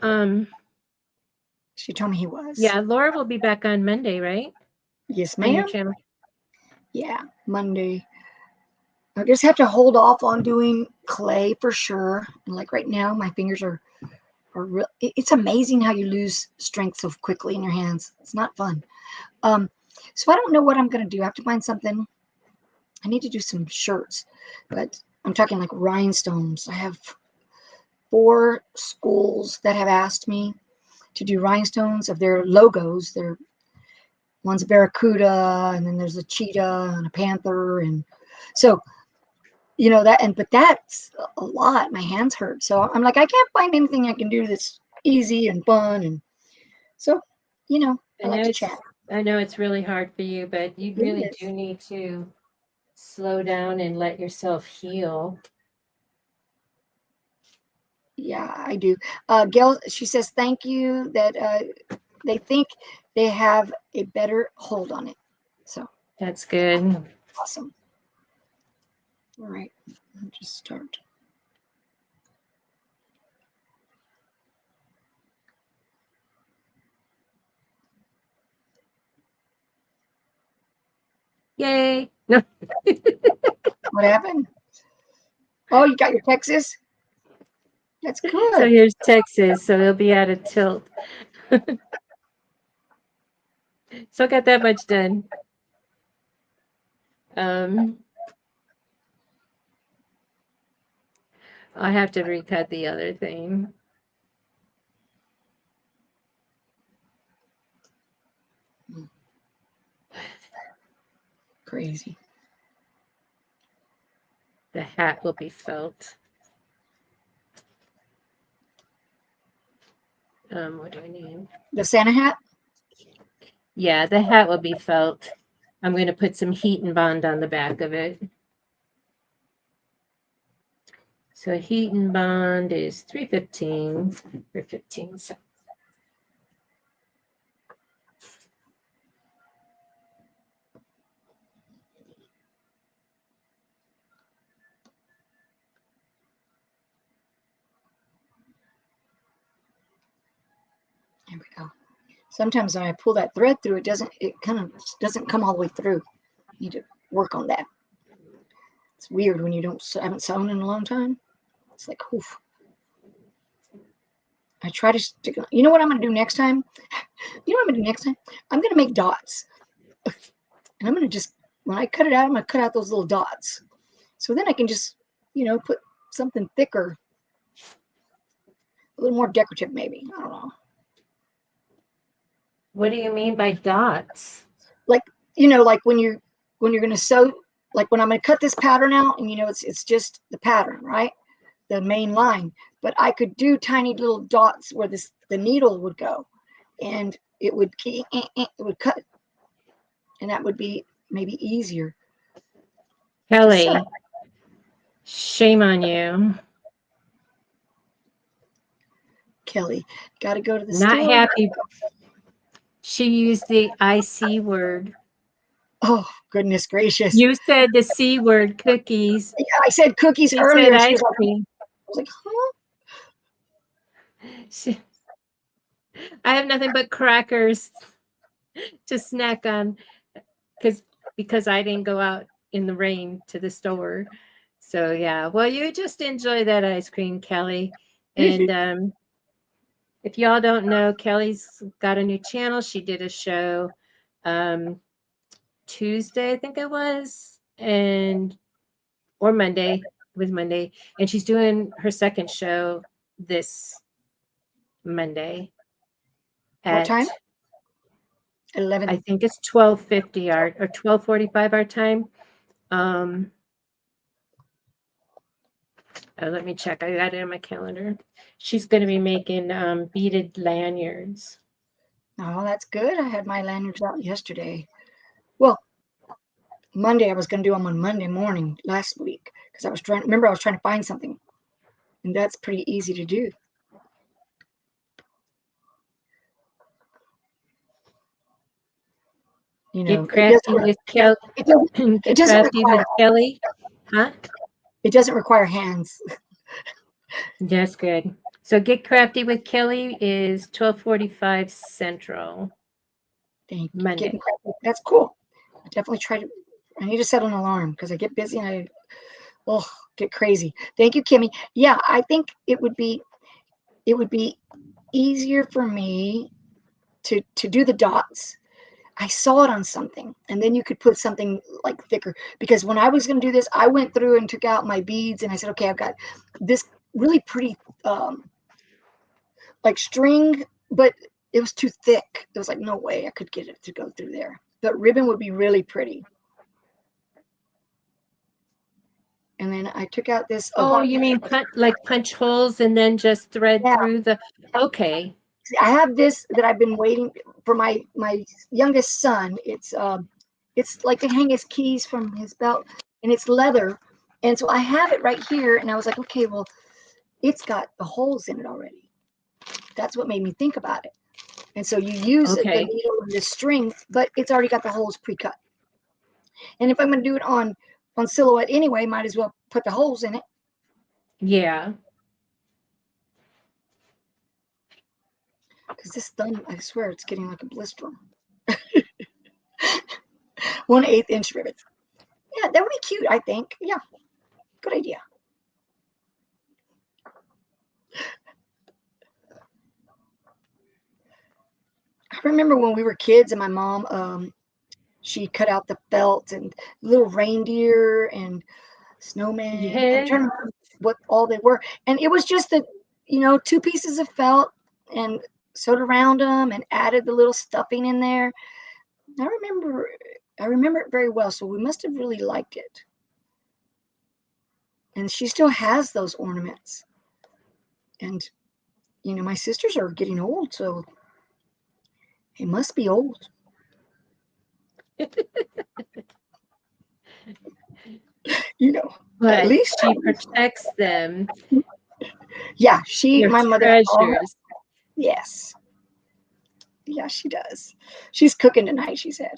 she told me he was. yeah, Laura will be back on Monday, right? Yes, On your ma'am. channel. Yeah, Monday. I just have to hold off on doing clay for sure. And like right now, my fingers are real. It's amazing how you lose strength so quickly in your hands. It's not fun. Um, so I don't know what I'm gonna do. I have to find something. I need to do some shirts, but I'm talking like rhinestones. I have 4 schools that have asked me to do rhinestones of their logos. Their one's a barracuda, and then there's a cheetah and a panther, and so that. And but that's a lot. My hands hurt, so I'm like, I can't find anything I can do that's easy and fun, and so I I know like to it's chat. I know it's really hard for you, but you It really do is. need to slow down and let yourself heal. Yeah, I do. Gail, she says thank you that they think they have a better hold on it. So That's good. awesome. All right, I'll just start. Yay. No. What happened? Oh, you got your Texas? That's So good. here's Texas, so it'll be out of tilt. Still got that much done. Um, I have to recut the other thing. Crazy. The hat will be felt. What do I need? The Santa hat? Yeah, the hat will be felt. I'm going to put some heat and bond on the back of it. So heat and bond is 315 for 15 cents. There we go. Sometimes when I pull that thread through, it kind of doesn't come all the way through. You need to work on that. It's weird when you haven't sewn in a long time. It's like, oof. I try to stick. You know what I'm going to do next time? You know what I'm going to do next time? I'm going to make dots. And I'm going to just, when I cut it out, I'm going to cut out those little dots. So then I can just, put something thicker, a little more decorative maybe. I don't know. What do you mean by dots? Like, like when you're going to sew, like when I'm going to cut this pattern out, and it's just the pattern, right? The main line. But I could do tiny little dots where the needle would go, and it would cut, and that would be maybe easier to sew. Kelly, shame on you. Kelly, got to go to the Not store. happy. She used the IC word. Oh, goodness gracious. You said the C word, cookies. I said cookies She said earlier. She ice was like, cream. I was like, huh? She, I have nothing but crackers to snack on because because I didn't go out in the rain to the store. So yeah, well, you just enjoy that ice cream, Kelly, and If y'all don't know, Kelly's got a new channel. She did a show um, Tuesday, I think it was, and or Monday. It was Monday, and she's doing her second show this Monday What time? at 11. I think it's 12:50 our or 12:45 our time. Um, let me check. I got it on my calendar. She's going to be making beaded lanyards. Oh, that's good. I had my lanyards out yesterday. Well, Monday, I was going to do them on Monday morning last week because I was trying to find something, and that's pretty easy to do. Get It crafty with Kelly. it doesn't, it Get doesn't crafty require, with Kelly. Huh? it doesn't require hands. That's good. So Get Crafty with Kelly is 12:45 Central Thank you. Monday. That's cool. I definitely try to, I need to set an alarm because I get busy and oh, get crazy. Thank you, Kimmy. Yeah, I think it would be easier for me to do the dots. I saw it on something, and then you could put something like thicker. Because when I was going to do this, I went through and took out my beads, and I said, okay, I've got this really pretty like string, but it was too thick. It was like no way I could get it to go through there. But ribbon would be really pretty. And then I took out this. Oh, Oh, you mean like punch holes and then just thread yeah. through the. Okay. I have this that I've been waiting for my youngest son. It's like to hang his keys from his belt, and it's leather, and so I have it right here. And I was like, okay, well, it's got the holes in it already. That's what made me think about it. And so you use the Okay. needle and the string, but it's already got the holes pre-cut. And if I'm going to do it on silhouette anyway, might as well put the holes in it. Yeah. Because this thumb, I swear, it's getting like a blister. 1/8 inch ribbon. Yeah, that would be cute. I think. Yeah, good idea. I remember when we were kids, and my mom, she cut out the felt and little reindeer and snowman. I'm Yeah. trying to remember what all they were, and it was just two pieces of felt and sewed around them and added the little stuffing in there. I remember, I remember it very well. So we must have really liked it. And she still has those ornaments. And my sisters are getting old, so they must be old. You know, at But least, she protects them. yeah. They're My mother, treasures. yes, yeah, she does. She's cooking tonight. She said,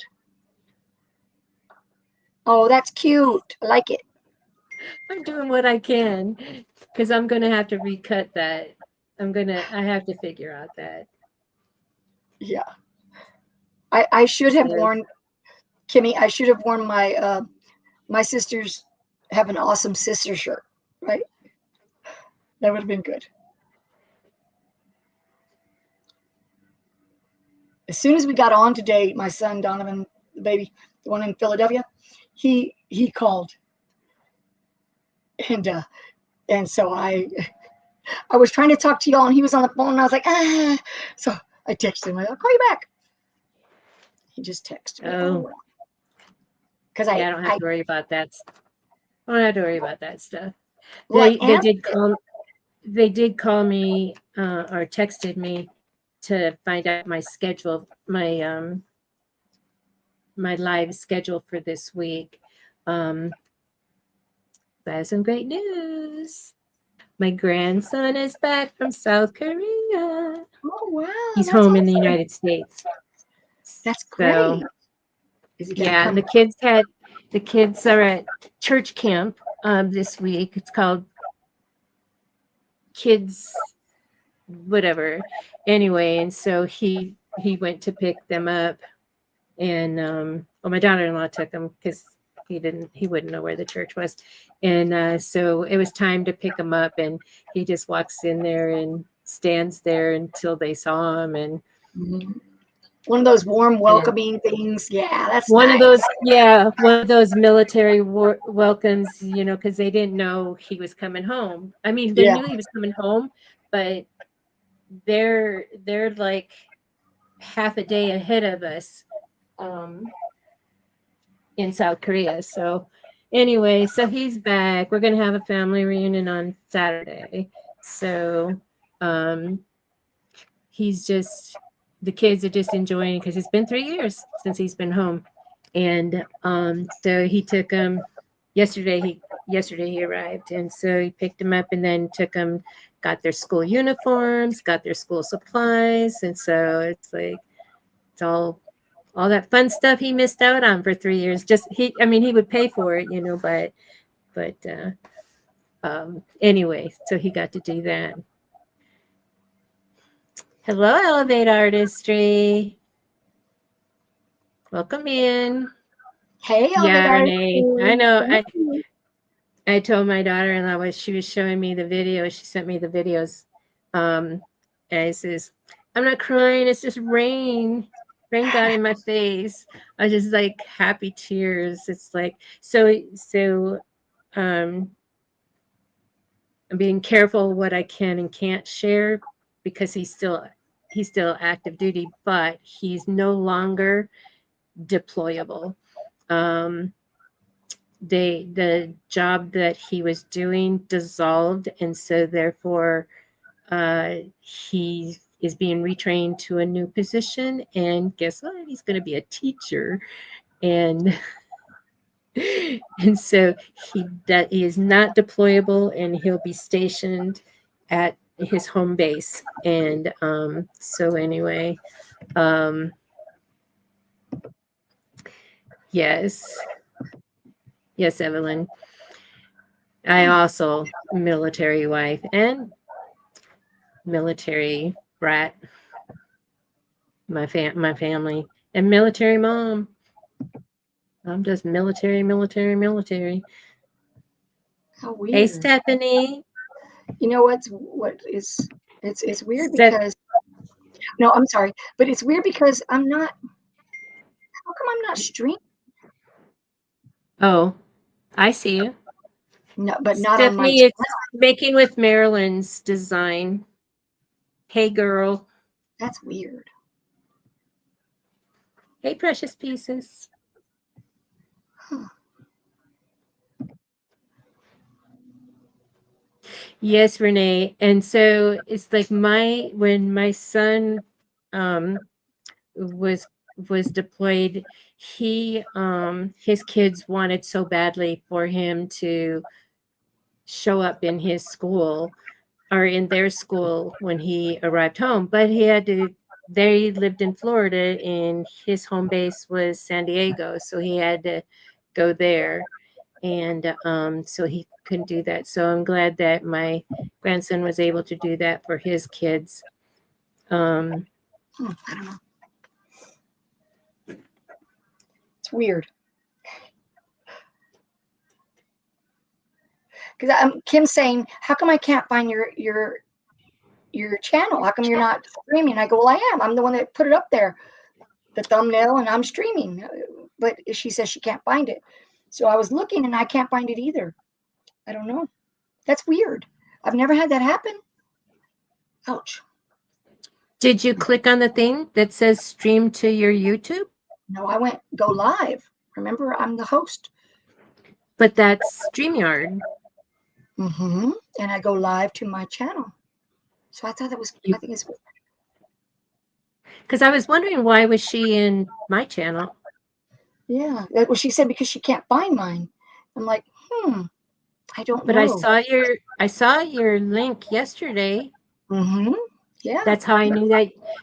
"Oh, that's cute. I like it." I'm doing what I can because I'm gonna have to recut that. I have to figure out that. Yeah, I should have So worn Kimmy. I should have worn my sisters have an awesome sister shirt, right? That would have been good. As soon as we got on today, my son Donovan, the baby, the one in Philadelphia, he called, and so I was trying to talk to y'all, and he was on the phone, and I was like, ah. So I texted him. I'll call you back. He just texted me. Oh, oh well. Because yeah, I don't have to worry about that. I don't have to worry about that stuff. I They answered did it. call me or texted me to find out my schedule, my live schedule for this week. Um, I have some great news. My grandson is back from South Korea. Oh, wow, He's that's home in the awesome. United States. That's great. So Is he gonna yeah, and come? the kids are at church camp this week. It's called Kids whatever. Anyway, and so he went to pick them up, and well, my daughter-in-law took him because he wouldn't know where the church was, and so it was time to pick him up, and he just walks in there and stands there until they saw him. And Mhm. One of those warm, and welcoming things. Yeah, that's one of nice. those, yeah, one of those military welcomes, because they didn't know he was coming home. I mean, they Yeah. knew he was coming home, but they're like half a day ahead of us. Um, in South Korea. So anyway, so he's back. We're gonna have a family reunion on Saturday. So um he's just the kids are just enjoying because it's been 3 years since he's been home. And so he took him yesterday he arrived, and so he picked him up and then took him, got their school uniforms, got their school supplies, and so it's like it's all that fun stuff he missed out on for 3 years. Just I mean, he would pay for it, but anyway, so he got to do that. Hello, Elevate Artistry. Welcome in. Hey, Yeah, Elevate Renee. I Artistry. know. Thank you. I told my daughter-in-law was she was showing me the video. She sent me the videos. Um, and it says, "I'm not crying. It's just rain. Rain got in my face." I was just like happy tears. It's like so. Um, I'm being careful what I can and can't share because he's still active duty, but he's no longer deployable. Um, the job that he was doing dissolved, and so therefore he is being retrained to a new position. And guess what? He's going to be a teacher, and and so he is not deployable, and he'll be stationed at his home base. And so anyway, um, yes, yes, Evelyn. I also military wife and military brat. My family and military mom. I'm just military, military, military. How Hey, weird. Stephanie. You know what is it's weird Steph. because no, I'm sorry, but it's weird because I'm not. How come I'm not streaming? Oh, I see you. No, but not on my Stephanie, channel. it's making with Marilyn's design. Hey, girl. That's weird. Hey, precious pieces. Huh. Yes, Renee. And so it's like when my son um was was deployed, his kids wanted so badly for him to show up in his school or in their school when he arrived home, but he had to they lived in Florida and his home base was San Diego, so he had to go there. And so he couldn't do that. So I'm glad that my grandson was able to do that for his kids. Um, I don't know. It's weird because Kim's saying, "How come I can't find your channel? How come you're not streaming?" I go, "Well, I am. I'm the one that put it up there, the thumbnail, and I'm streaming." But she says she can't find it. So I was looking and I can't find it either. I don't know. That's weird. I've never had that happen. Ouch. did you click on the thing that says stream to your YouTube? No, I went go live. Remember, I'm the host. But that's StreamYard. Mm-hmm. And I go live to my channel. So I thought that was, I You think it's, because I was wondering why was she in my channel? yeah. That was, she said because she can't find mine. I'm like, I don't But I know. saw your link yesterday. Mm-hmm. Yeah. That's how I knew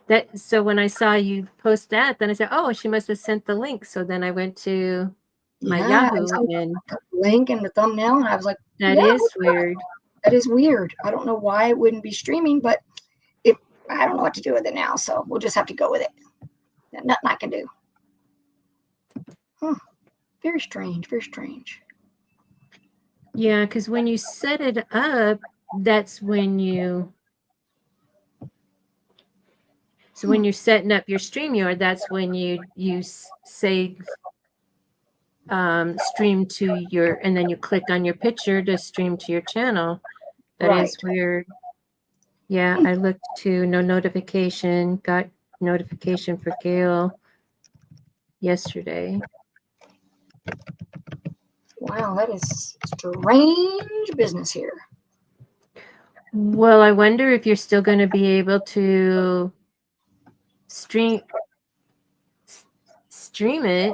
that so when I saw you post that, then I said, "Oh, she must have sent the link." So then I went to my Yeah. And Yahoo, so and I put the link in the thumbnail and I was like, that yeah, is weird. that is weird. I don't know why it wouldn't be streaming, but if I don't know what to do with it now. So we'll just have to go with it. Nothing I can do. Huh. Very strange. Very strange. Yeah, because when you set it up, that's when you So Hmm. when you're setting up your StreamYard, that's when say stream to your, and then you click on your picture to stream to your channel. That is Right. weird. Yeah, Hmm. I looked to no notification, got notification for Gail yesterday. Wow, that is strange business here. Well, I wonder if you're still going to be able to stream stream it.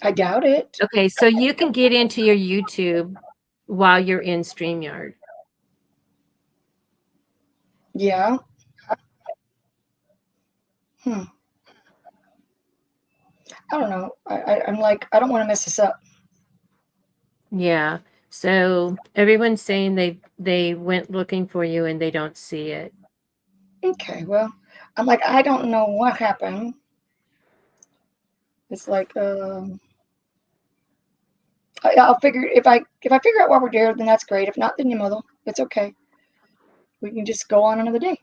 I doubt it. Okay, so you can get into your YouTube while you're in StreamYard. Yeah. Hmm. I don't know. I'm like, I don't want to mess this up. Yeah. So everyone's saying they went looking for you and they don't see it. Okay, well, I'm like, I don't know what happened. It's like, I'll figure if I figure out what we're doing, then that's great. If not, then you mother. It's okay. We can just go on another day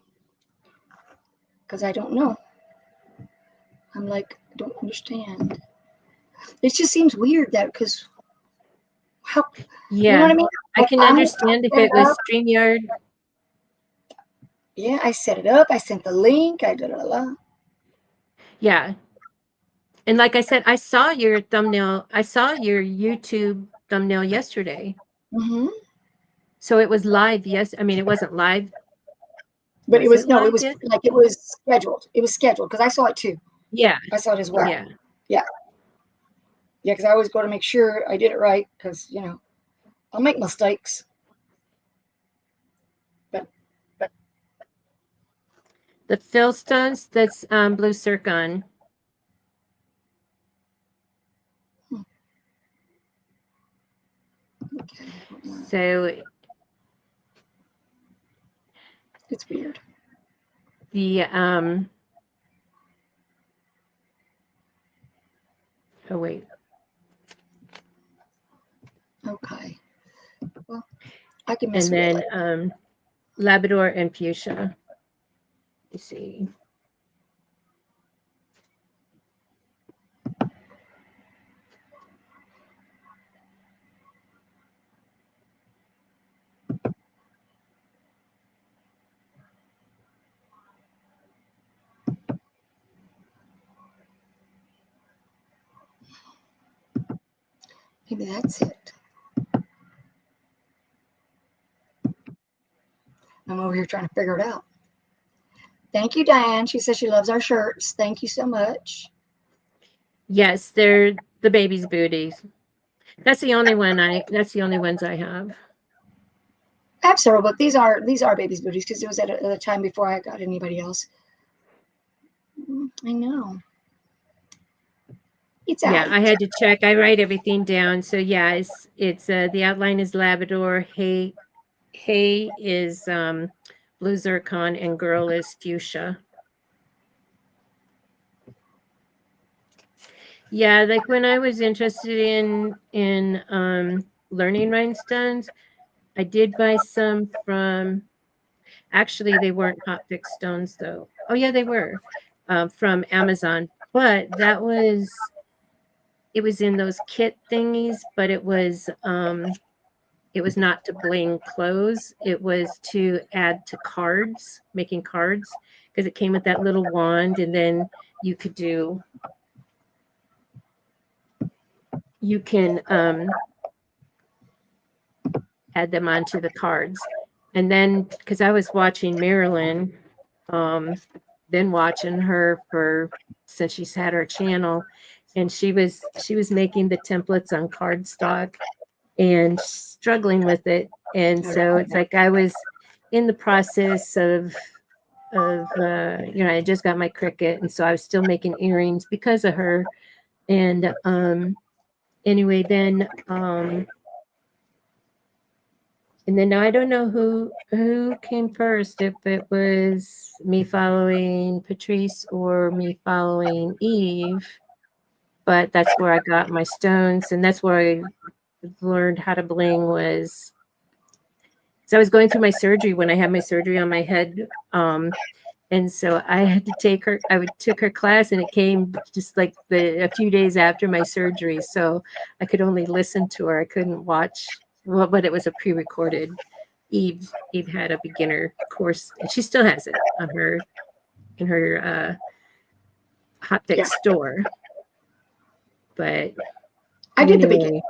because I don't know. I'm like, I don't understand. It just seems weird that because how you know what Yeah. I mean? I Like can I understand if set it it up. was StreamYard. Yeah, I set it up. I sent the link. I da da da. Yeah. And like I said, I saw your thumbnail. I saw your YouTube thumbnail yesterday. Mm-hmm. So it was live. Yes. I mean, it wasn't live. But it Was was it no, it live was yet? like it was scheduled. It was scheduled because I saw it too. Yeah. I saw it as well. Yeah. Yeah, yeah. Because I always go to make sure I did it right because I'll make mistakes. But The Philstones, that's Blue Circon. hmm, okay, So it's weird. the oh wait. Okay, well I can mess And with it then later. Labrador and Fuchsia. You see. Maybe that's it. I'm over here trying to figure it out. Thank you, Diane. She says she loves our shirts. Thank you so much. Yes, they're the baby's booties. That's the only ones I have. I have several, but these are babies' booties because it was at a time before I got anybody else. I know. It's Yeah, I alright. had to check. I write everything down. So yeah, it's the outline is Labrador, hay is blue zircon, and girl is fuchsia. Yeah, like when I was interested in learning rhinestones, I did buy some from, actually they weren't hot fix stones though. Oh yeah, they were from Amazon, but it was in those kit thingies, but it was not to bling clothes. It was to add to cards, making cards, because it came with that little wand, and then you could do you can add them onto the cards. And then because I was watching Marilyn, um, been watching her for since she's had her channel, and she was making the templates on cardstock and struggling with it. And so it's like I was in the process of I just got my Cricut, and so I was still making earrings because of her. And anyway, and then I don't know who came first, if it was me following Patrice or me following Eve, but that's where I got my stones, and that's where I learned how to bling was. So I was going through my surgery when I had my surgery on my head. And so I had to take her. I would took her class, and it came just like a few days after my surgery. So I could only listen to her. I couldn't watch. Well, but it was a pre-recorded. Eve had a beginner course, and she still has it on her in her hot Yeah, fix store. But I did the begin. anyway,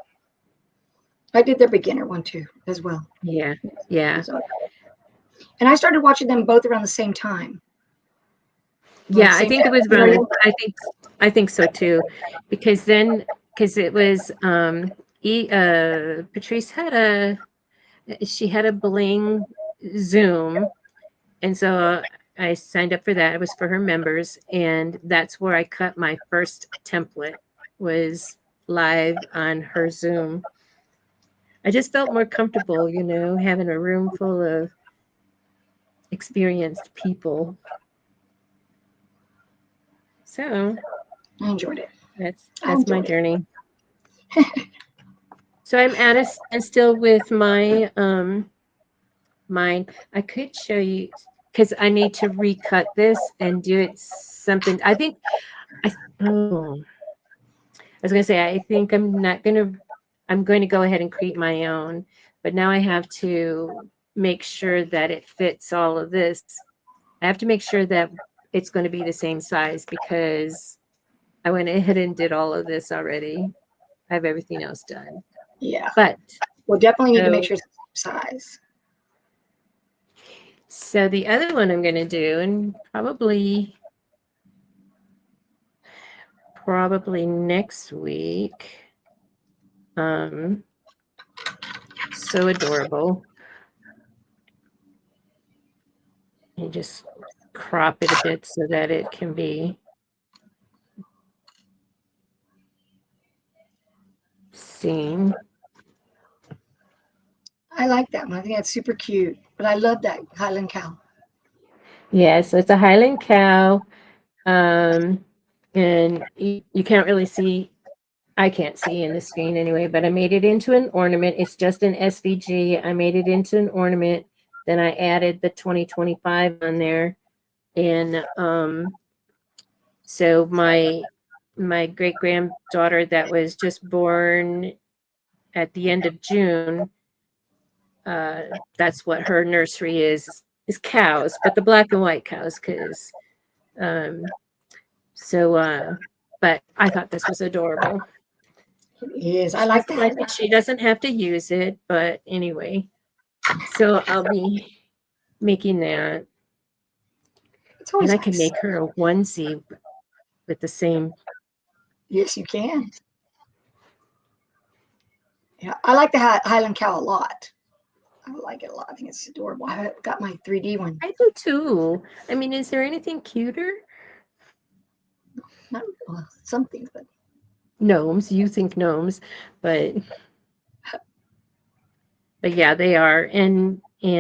I did their beginner one too as well. yeah, yeah, So, and I started watching them both around the same time, like yeah. I same think it was around period. the. I think so too, because then because it was Patrice had a she had a bling Zoom, and so I signed up for that. It was for her members, and that's where I cut my first template was live on her Zoom. I just felt more comfortable, having a room full of experienced people. So I enjoyed it. that's I that's my enjoyed it. journey. So I'm at a standstill with my mine. I could show you because I need to recut this and do it something. I was gonna say I think I'm going to go ahead and create my own, but now I have to make sure that it fits all of this. I have to make sure that it's going to be the same size because I went ahead and did all of this already. I have everything else done. Yeah, But we'll definitely need to make so sure it's the same size. so the other one I'm going to do, and probably next week. Um, so adorable. You just crop it a bit so that it can be seen. I like that one. I think that's super cute. But I love that Highland cow. Yeah, so it's a Highland cow. Um, and you can't really see, I can't see in the screen anyway, but I made it into an ornament. It's just an SVG. I made it into an ornament. Then I added the 2025 on there. And so my great granddaughter that was just born at the end of June, uh, that's what her nursery is cows, but the black and white cows, because um, so but I thought this was adorable. It is. I She like the doesn't like Highland. it. She doesn't have to use it, but anyway. So I'll be making that, It's and always I can nice. make her a onesie with the same. Yes, you can. Yeah, I like the Highland cow a lot. I like it a lot. I think it's adorable. I got my 3D one. I do too. I mean, is there anything cuter? Not well, some things, but Gnomes. You think gnomes, but yeah, they are. And I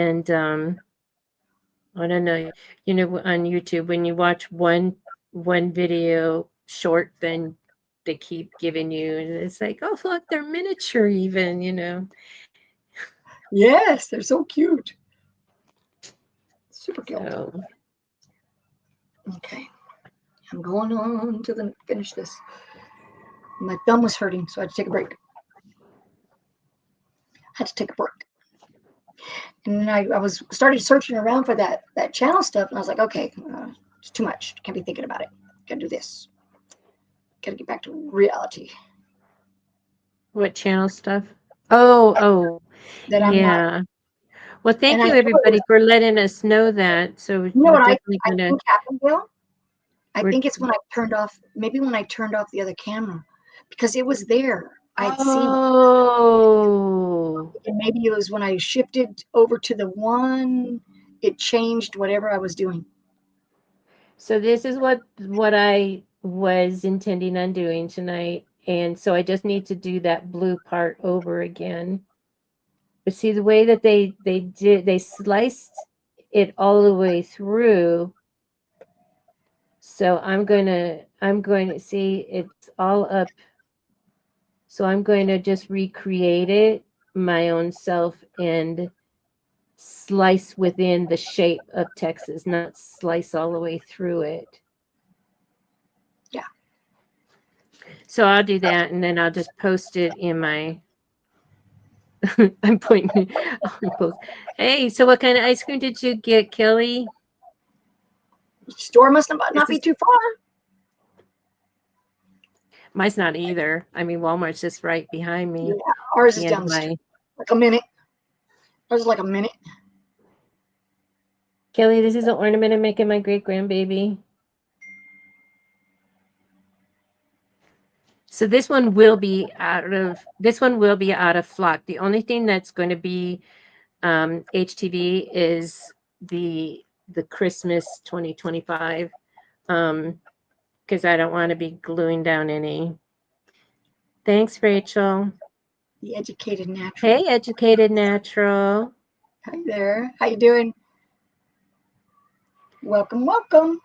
don't know. On YouTube, when you watch one video short, then they keep giving you, and it's like, oh look, they're miniature even. yes, they're so cute. Super cute. So Okay, I'm going on to the finish this. My thumb was hurting, so I had to take a break. I had to take a break. And then I was started searching around for that channel stuff, and I was like, okay, it's too much. Can't be thinking about it. Gotta do this. Gotta get back to reality. what channel stuff? Oh, That I'm not. yeah. Well, And thank I you know it was. everybody for letting us know that. So You know we're what definitely I gonna think happened, Bill? I we're think it's when I turned off. Maybe when I turned off the other camera, because it was there. I had seen it. oh. And maybe it was when I shifted over to the one. It changed whatever I was doing. So this is what I was intending on doing tonight. And so I just need to do that blue part over again. But see the way that they sliced it all the way through. So I'm going to see it's all up. So I'm going to just recreate it my own self and slice within the shape of Texas, not slice all the way through it. Yeah. So I'll do that, and then I'll just post it in my. I'm pointing. I'll post. Hey, so what kind of ice cream did you get, Kelly? Store must This not be is too far. mine's not either. I mean, Walmart's just right behind Yeah, me at ours is the end down of the street, my. like a minute. Ours is like a minute. Kelly, this is an ornament I'm making my great grandbaby. So this one will be out of flock. The only thing that's going to be HTV is the Christmas 2025 because I don't want to be gluing down any. Thanks, Rachel. The educated natural. Hey, Educated Natural. Hi there. How you doing? Welcome, welcome.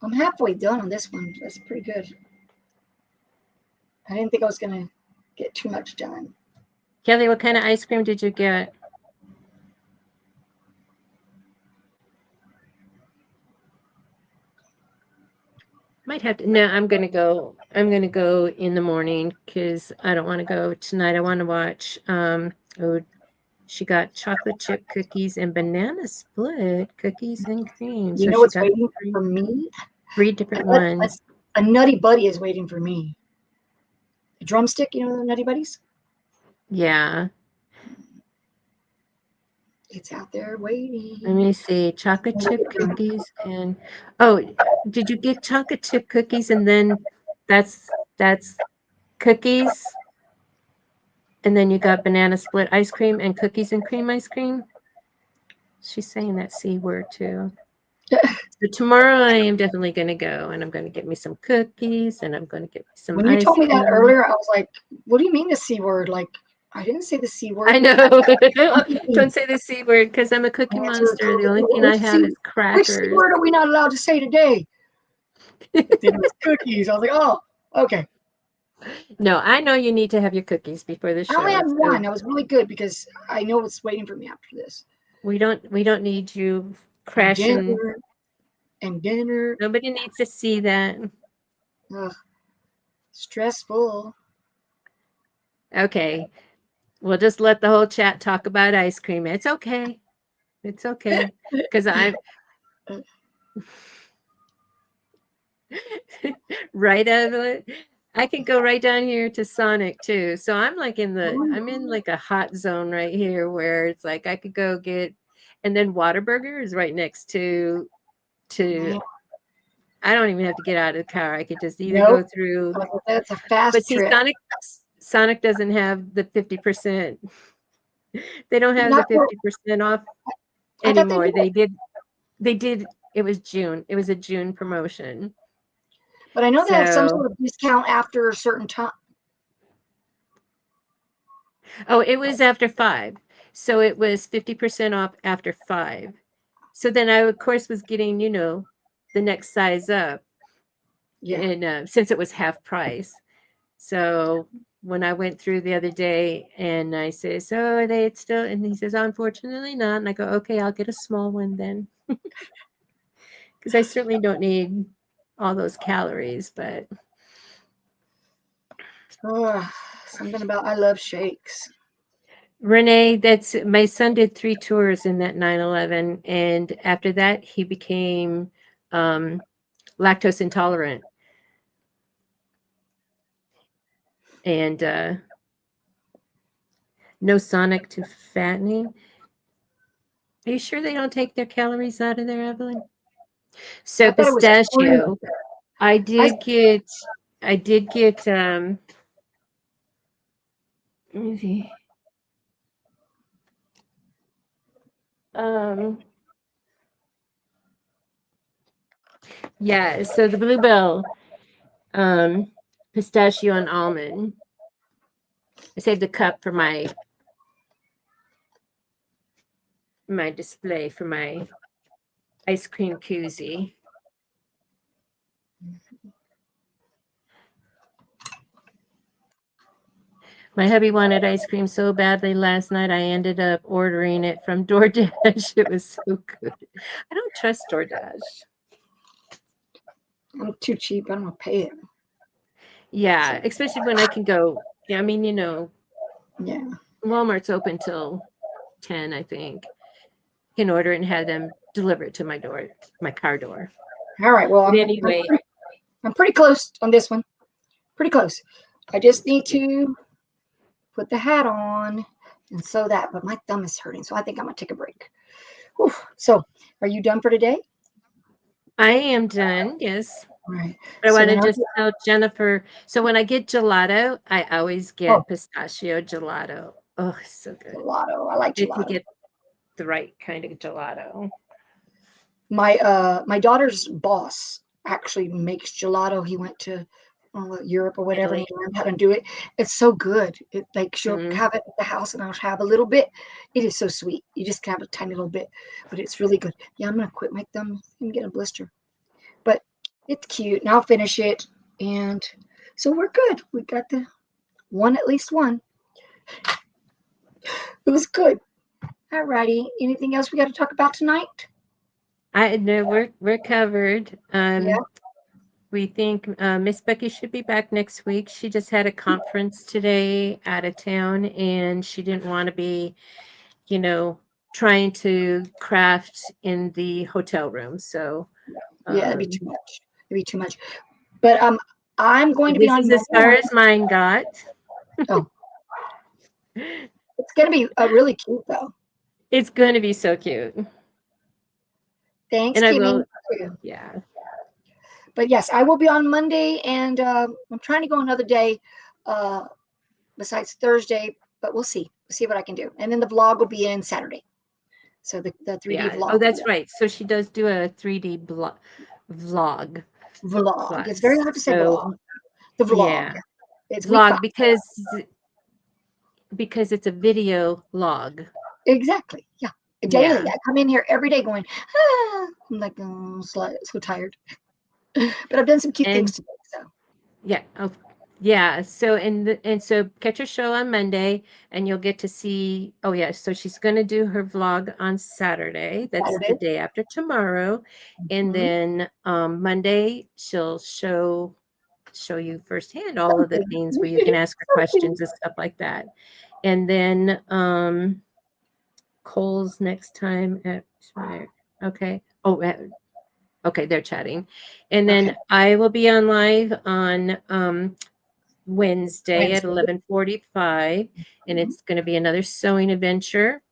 I'm halfway done on this one. That's pretty good. I didn't think I was gonna get too much done. Kelly, what kind of ice cream did you get? Might have to. No, I'm gonna go. I'm gonna go in the morning because I don't want to go tonight. I want to watch. Oh, she got chocolate chip cookies and banana split cookies and cream. You So know she what's got waiting three, for me? three A, different nut- ones. a nutty buddy is waiting for me. A drumstick, you know the nutty buddies? Yeah. It's out there Let waiting. me see. Chocolate chip cookies and oh, did you get chocolate chip cookies and then that's cookies and then you got banana split ice cream and cookies and cream ice cream? She's saying that C word too. So tomorrow I am definitely going to go and I'm going to get me some cookies and I'm going to get me some When you ice told me that cream. earlier, I was like, what do you mean the C word? Like, I didn't say the C I word. know. Cookie Don't say the C word because I'm a cookie answer. monster. The only thing I have is Which C crackers. word are we not allowed to say today? But then it was cookies. I was like, oh, okay. No, I know you need to have your cookies before the I only show. had So one. That was really good because I know what's waiting for me after this. we don't need you And crashing. dinner and dinner. Nobody needs to see that. Ugh, stressful. Okay. We'll just let the whole chat talk about ice cream. It's okay. It's okay. Because I'm right out of it. I can go right down here to Sonic too. So I'm in like a hot zone right here where it's like I could go get and then Whataburger is right next to Man, I don't even have to get out of the car. I could just either go nope. through That's a fast but see trip. Sonic doesn't have the 50%. They don't have the Not for, 50% off I thought they anymore. did, They did it was June. It was a June promotion. but I know they have some So sort of discount after a certain time. oh, it was after 5. So it was 50% off after 5. So then I, of course, was getting, the next size up, Yeah. and since it was half price. So when I went through the other day and I say, so are they still? And he says, unfortunately not. And I go, okay, I'll get a small one then, because I certainly don't need all those calories. But Ugh, something about I love shakes. Renee, that's my son did 3 tours in that 9/11, and after that he became um, lactose intolerant, and no Sonic to fattening. Are you sure they don't take their calories out of there, Evelyn? So I thought it was free. pistachio, I I did get, I did get. Let me see. Um, yeah. So the bluebell, um, pistachio and almond. I saved a cup for my display for my ice cream koozie. My hubby wanted ice cream so badly last night, I ended up ordering it from DoorDash. It was so good. I don't trust DoorDash. I'm too cheap. I don't want to pay it. Yeah, So especially when I can go. Yeah, I mean, yeah. Walmart's open till 10, I think. Can order it and have them deliver it to my door, my car door. All right. Well, But anyway, I'm pretty close on this one. Pretty close. I just need to put the hat on and sew that, but my thumb is hurting, so I think I'm gonna take a break. Whew. So, are you done for today? I am done. Yes. All right. But I So want to then I'll just get, tell Jennifer. So when I get gelato, I always oh, get pistachio gelato. Oh, so good. gelato. I like If you gelato. get the right kind of gelato. My daughter's boss actually makes gelato. He went to Europe or whatever, and Italy. he learned how to do it. It's so good. It like she'll Mm. have it at the house, and I'll have a little bit. It is so sweet. You just have a tiny little bit, but it's really good. Yeah, I'm gonna quit my thumb and get a blister, but it's cute, and I'll finish it. And so we're good. We got the one, at least one. It was good. Alrighty. Anything else we got to talk about tonight? I know we're covered. Yeah. We think Miss Becky should be back next week. She just had a conference today out of town, and she didn't want to be, you know, trying to craft in the hotel room. So Yeah, it'd be um, too much. It'd be too much. But I'm going to be this on is as Monday. far as mine got. Oh, it's going to be really cute though. It's going to be so cute, and I Thanksgiving will. too. Yeah, But yes, I will be on Monday, and I'm trying to go another day uh, besides Thursday. But we'll see. We'll see what I can do. And then the vlog will be in Saturday. So the 3D yeah. Oh, vlog. that's right. So she does do a 3D vlog Vlog. It's very class. hard to say vlog. So The vlog. yeah, It's week 5. vlog because it's a video log. Exactly. Yeah. Daily. Yeah. I come in here every day going, ah. I'm like, oh, so tired. But I've done some cute things And today. So yeah, oh, yeah. So and so catch her show on Monday, and you'll get to see. Oh yeah, so she's going to do her vlog on Saturday. That's the Saturday. day after tomorrow, and Mhm. then Monday she'll show you firsthand all of the Something. things where you can ask her Something. questions and stuff like that. And then Cole's next time at okay. Oh, okay, they're chatting. And Okay. then I will be on live on Wednesday at Wednesday. 11:45, and Mhm. it's going to be another sewing adventure.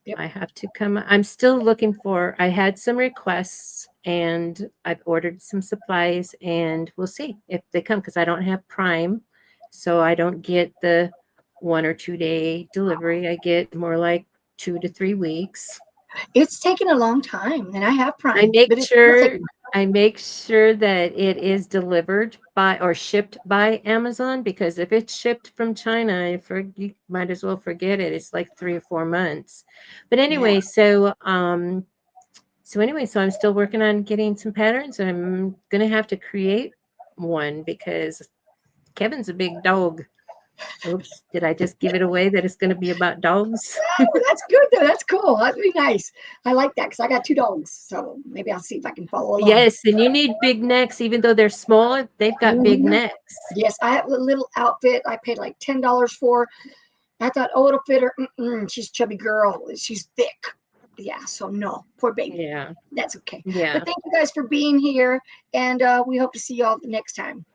Yep. I have to come. I'm still looking for. I had some requests, and I've ordered some supplies, and we'll see if they come because I don't have Prime, so I don't get the 1 or 2 day delivery. I get more like 2 to 3 weeks. It's taken a long time, and I have I Prime, make but it's still sure taking. I make sure that it is delivered by or shipped by Amazon because if it's shipped from China, you might as well forget it. It's like 3 or 4 months. But Yeah. anyway, so I'm still working on getting some patterns. I'm gonna have to create one because Kevin's a big dog. Oops, did I just give it away that it's gonna be about dogs? Oh, that's good though. That's cool. That'd be nice. I like that because I got 2 dogs, so maybe I'll see if I can follow along. Yes, and you need big necks, even though they're small, they've got big Mhm. necks. Yes, I have a little outfit I paid like $10 for. I thought, oh, it'll fit her. Mm-mm, she's a chubby girl. She's thick. Yeah, so no, poor baby. Yeah. That's okay. But Yeah. thank you guys for being here, and we hope to see you all the next time.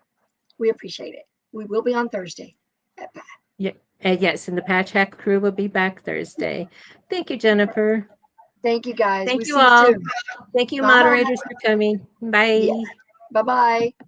We appreciate it. We will be on Thursday. Bye. Yeah. Yes, and the Patch Hack crew will be back Thursday. Thank you, Jennifer. Thank you guys. Thank We you see you all. soon. Thank you, Bye bye. moderators, for coming. Yeah. Bye. Bye bye.